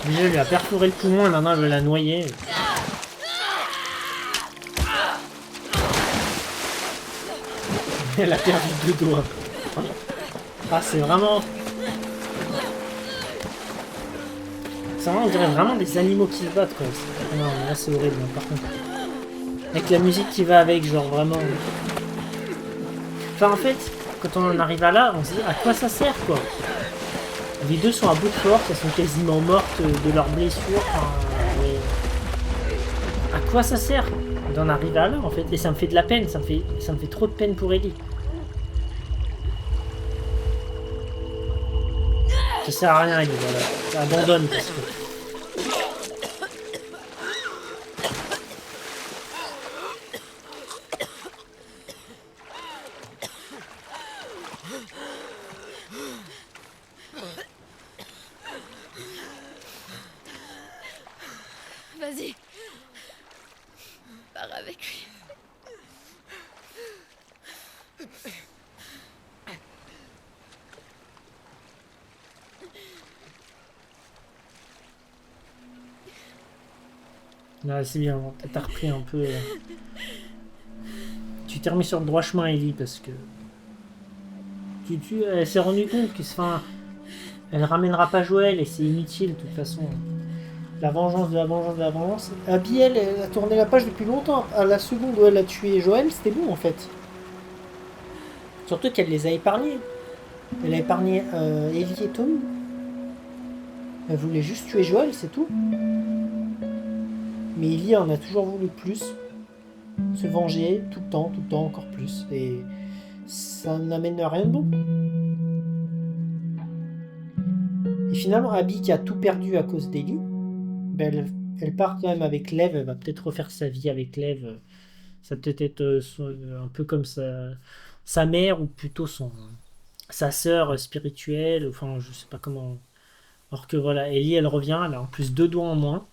Déjà, elle lui a perforé le poumon et maintenant elle veut la noyer. Elle a perdu 2 doigts. Ah, c'est vraiment... Ça, on dirait vraiment des animaux qui se battent, quoi. Non, là, c'est horrible, hein, par contre. Avec la musique qui va avec, genre, vraiment... Enfin, en fait, quand on en arrive à là, on se dit à quoi ça sert, quoi. Les deux sont à bout de force, elles sont quasiment mortes de leurs blessures. Enfin, à quoi ça sert d'en arriver à là, en fait? Et ça me fait de la peine, ça me fait trop de peine pour Ellie. Ça sert à rien, Ellie, voilà. Ça abandonne parce que... Vas-y. Pars avec lui. Là, c'est bien, t'as repris un peu... Tu t'es remis sur le droit chemin, Ellie, parce que... Elle s'est rendue compte que... Enfin, elle ramènera pas Joël et c'est inutile, de toute façon. La vengeance de la vengeance de la vengeance. Abby, elle a tourné la page depuis longtemps. À la seconde où elle a tué Joël, c'était bon en fait. Surtout qu'elle les a épargnés. Elle a épargné Ellie et Tommy. Elle voulait juste tuer Joël, c'est tout. Mais Ellie en a toujours voulu plus. Se venger tout le temps, encore plus. Et ça n'amène à rien de bon. Et finalement, Abby, qui a tout perdu à cause d'Ellie, ben elle part quand même avec Lev. Elle va peut-être refaire sa vie avec Lev. Ça peut être un peu comme sa mère, ou plutôt sa sœur spirituelle. Enfin, je sais pas comment. Alors que voilà, Ellie, elle revient. Elle a en plus 2 doigts en moins.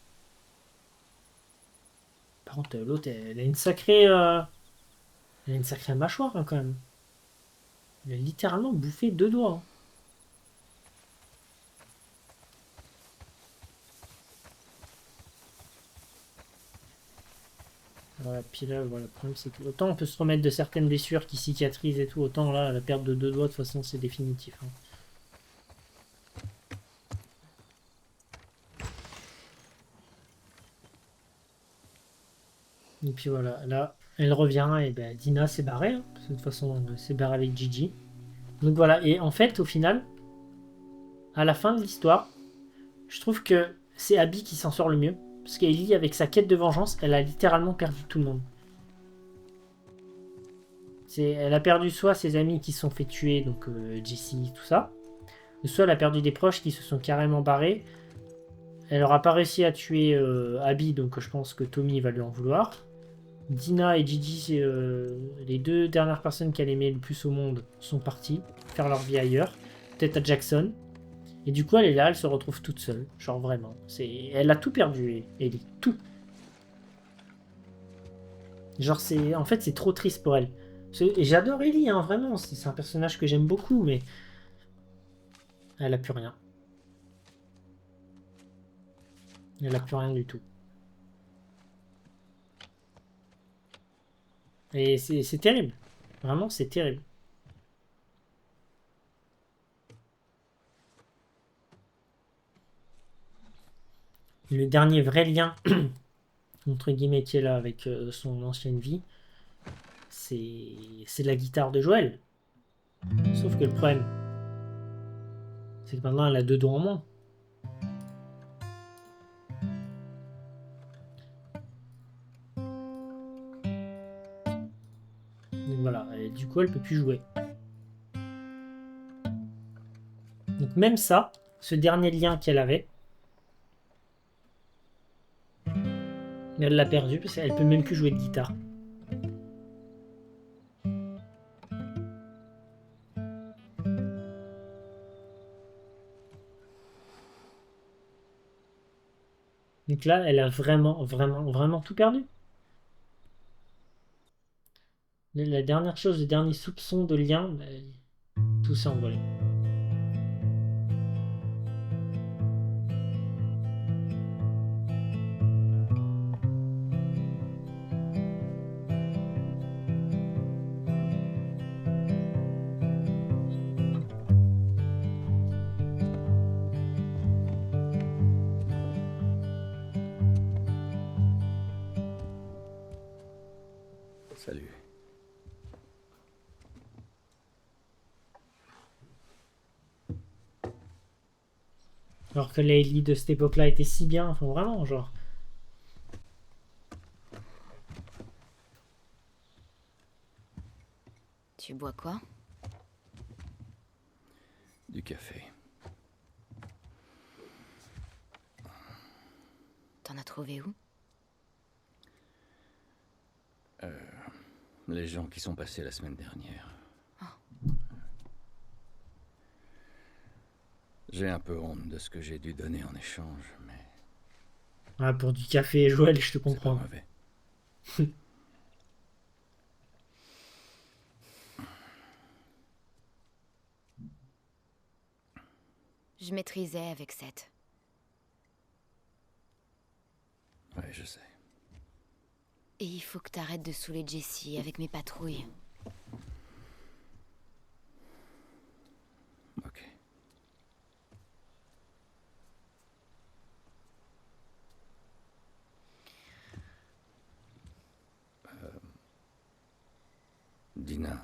Par contre, l'autre, elle a une sacrée mâchoire, hein, quand même. Elle a littéralement bouffé 2 doigts. Hein. Voilà, puis là, voilà, le problème, c'est que autant on peut se remettre de certaines blessures qui cicatrisent et tout, autant là, la perte de 2 doigts, de toute façon, c'est définitif. Hein. Et puis voilà, là, elle revient et ben, Dina s'est barrée. Hein, parce que de toute façon, elle s'est barrée avec Gigi. Donc voilà, et en fait, au final, à la fin de l'histoire, je trouve que c'est Abby qui s'en sort le mieux. Parce qu'Ellie, avec sa quête de vengeance, elle a littéralement perdu tout le monde. Elle a perdu soit ses amis qui se sont fait tuer, donc Jessie, tout ça, soit elle a perdu des proches qui se sont carrément barrés. Elle n'aura pas réussi à tuer Abby, donc je pense que Tommy va lui en vouloir. Dina et Gigi, c'est les 2 dernières personnes qu'elle aimait le plus au monde, sont parties faire leur vie ailleurs. Peut-être à Jackson. Et du coup, elle est là, elle se retrouve toute seule. Genre vraiment. Elle a tout perdu, Ellie. Tout. Genre, en fait, c'est trop triste pour elle. Et j'adore Ellie, hein, vraiment. C'est un personnage que j'aime beaucoup, mais elle a plus rien. Elle a plus rien du tout. Et c'est terrible. Vraiment, c'est terrible. Le dernier vrai lien, entre guillemets, qui est là avec son ancienne vie, c'est la guitare de Joël. Sauf que le problème, c'est que maintenant elle a 2 doigts en moins. Donc voilà, et du coup elle peut plus jouer. Donc même ça, ce dernier lien qu'elle avait, elle l'a perdu parce qu'elle peut même plus jouer de guitare. Donc là, elle a vraiment tout perdu. La dernière chose, le dernier soupçon de lien, tout s'est envolé. Salut. Alors que la Ellie de cette époque-là était si bien, enfin vraiment, genre. Tu bois quoi? Du café. T'en as trouvé où? Les gens qui sont passés la semaine dernière. Oh. J'ai un peu honte de ce que j'ai dû donner en échange, mais... Ah, pour du café, Joël, je te comprends. C'est pas mauvais. Je maîtrisais avec Seth. Ouais, je sais. Et il faut que t'arrêtes de saouler Jessie avec mes patrouilles. Ok. Dina.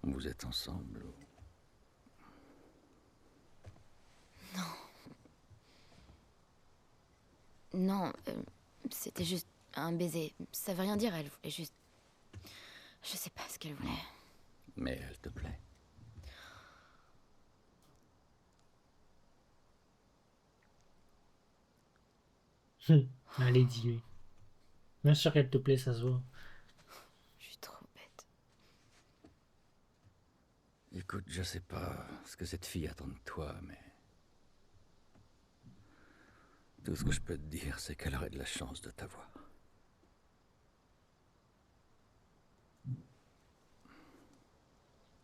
Vous êtes ensemble ou... Non, c'était juste un baiser. Ça veut rien dire, elle voulait juste... Je sais pas ce qu'elle voulait. Mais elle te plaît. Allez, dis-lui. Bien sûr qu'elle te plaît, ça se voit. Je suis trop bête. Écoute, je sais pas ce que cette fille attend de toi, mais... Tout ce que je peux te dire, c'est qu'elle aurait de la chance de t'avoir.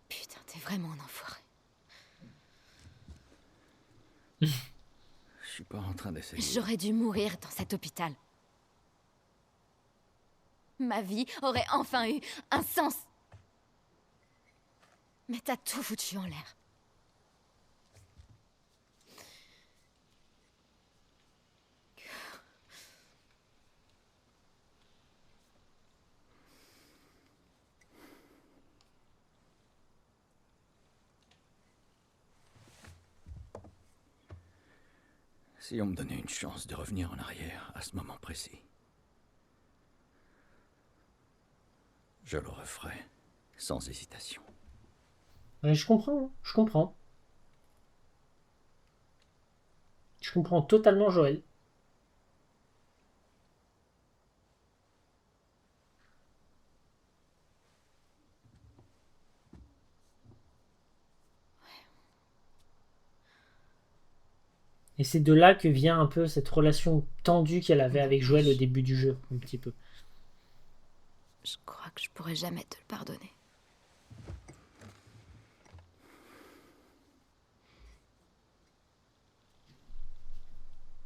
Putain, t'es vraiment un enfoiré. Je suis pas en train d'essayer. J'aurais dû mourir dans cet hôpital. Ma vie aurait enfin eu un sens. Mais t'as tout foutu en l'air. Si on me donnait une chance de revenir en arrière à ce moment précis, je le referais sans hésitation. Ouais, je comprends, hein, je comprends. Je comprends totalement Joël. Et c'est de là que vient un peu cette relation tendue qu'elle avait avec Joël au début du jeu, un petit peu. Je crois que je pourrais jamais te le pardonner.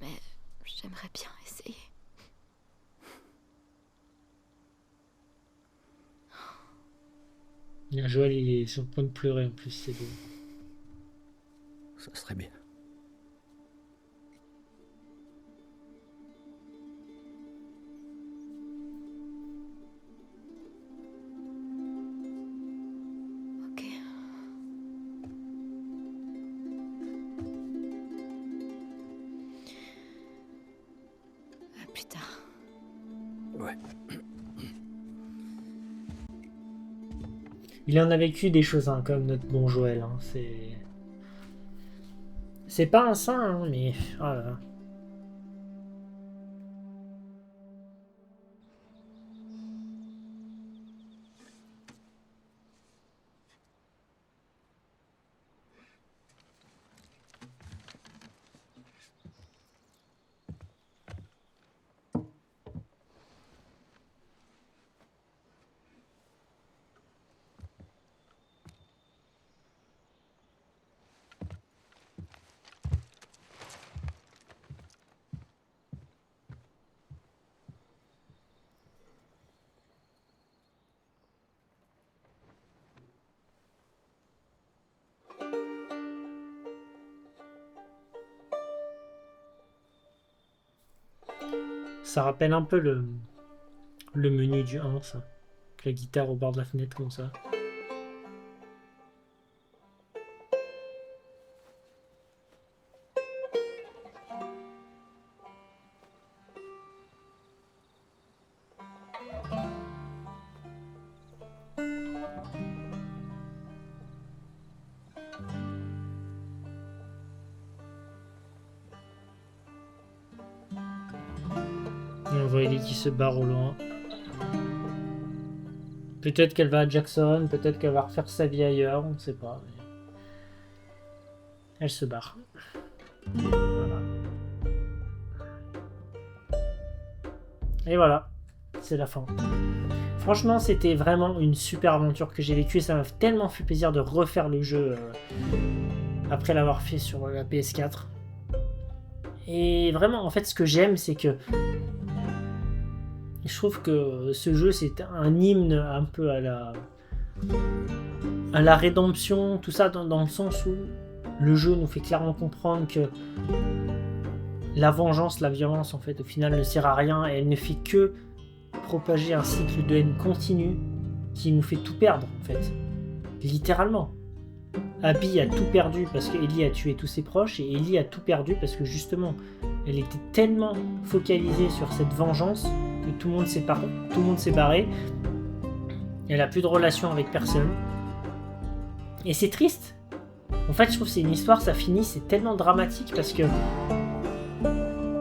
Mais j'aimerais bien essayer. Joël, il est sur le point de pleurer en plus, c'est beau. Ça serait bien. Ok. À plus tard. Ouais. Il en a vécu des choses, hein, comme notre bon Joël. Hein. C'est pas un saint, hein, mais... Oh là là. Ça rappelle un peu le menu du 1, ça. La guitare au bord de la fenêtre, comme ça. Et on voit Ellie qui se barre au loin. Peut-être qu'elle va à Jackson, peut-être qu'elle va refaire sa vie ailleurs, on ne sait pas. Mais... elle se barre. Voilà. Et voilà, c'est la fin. Franchement, c'était vraiment une super aventure que j'ai vécue. Ça m'a tellement fait plaisir de refaire le jeu après l'avoir fait sur la PS4. Et vraiment, en fait, ce que j'aime, c'est que je trouve que ce jeu, c'est un hymne un peu à la rédemption, tout ça, dans le sens où le jeu nous fait clairement comprendre que la vengeance, la violence, en fait, au final, ne sert à rien et elle ne fait que propagé un cycle de haine continu qui nous fait tout perdre, en fait. Littéralement. Abby a tout perdu parce que Ellie a tué tous ses proches, et Ellie a tout perdu parce que justement, elle était tellement focalisée sur cette vengeance que tout le monde s'est barré. Elle a plus de relation avec personne. Et c'est triste. En fait, je trouve que c'est une histoire, ça finit, c'est tellement dramatique parce que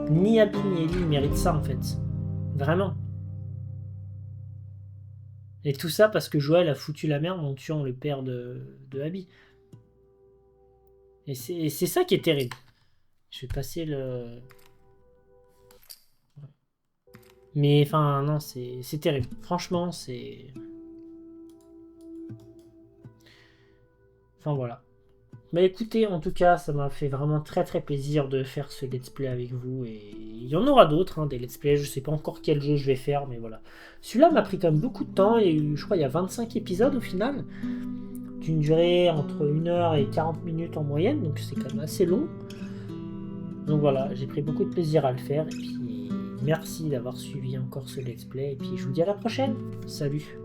ni Abby ni Ellie méritent ça, en fait. Vraiment. Et tout ça parce que Joël a foutu la merde en tuant le père de Abby. Et c'est ça qui est terrible. Je vais passer le... Mais enfin, non, c'est terrible. Franchement, c'est... Enfin, voilà. Bah écoutez, en tout cas, ça m'a fait vraiment très très plaisir de faire ce let's play avec vous. Et il y en aura d'autres, hein, des let's play. Je sais pas encore quel jeu je vais faire, mais voilà. Celui-là m'a pris quand même beaucoup de temps. Et je crois il y a 25 épisodes au final. D'une durée entre 1 heure et 40 minutes en moyenne. Donc c'est quand même assez long. Donc voilà, j'ai pris beaucoup de plaisir à le faire. Et puis merci d'avoir suivi encore ce let's play. Et puis je vous dis à la prochaine. Salut!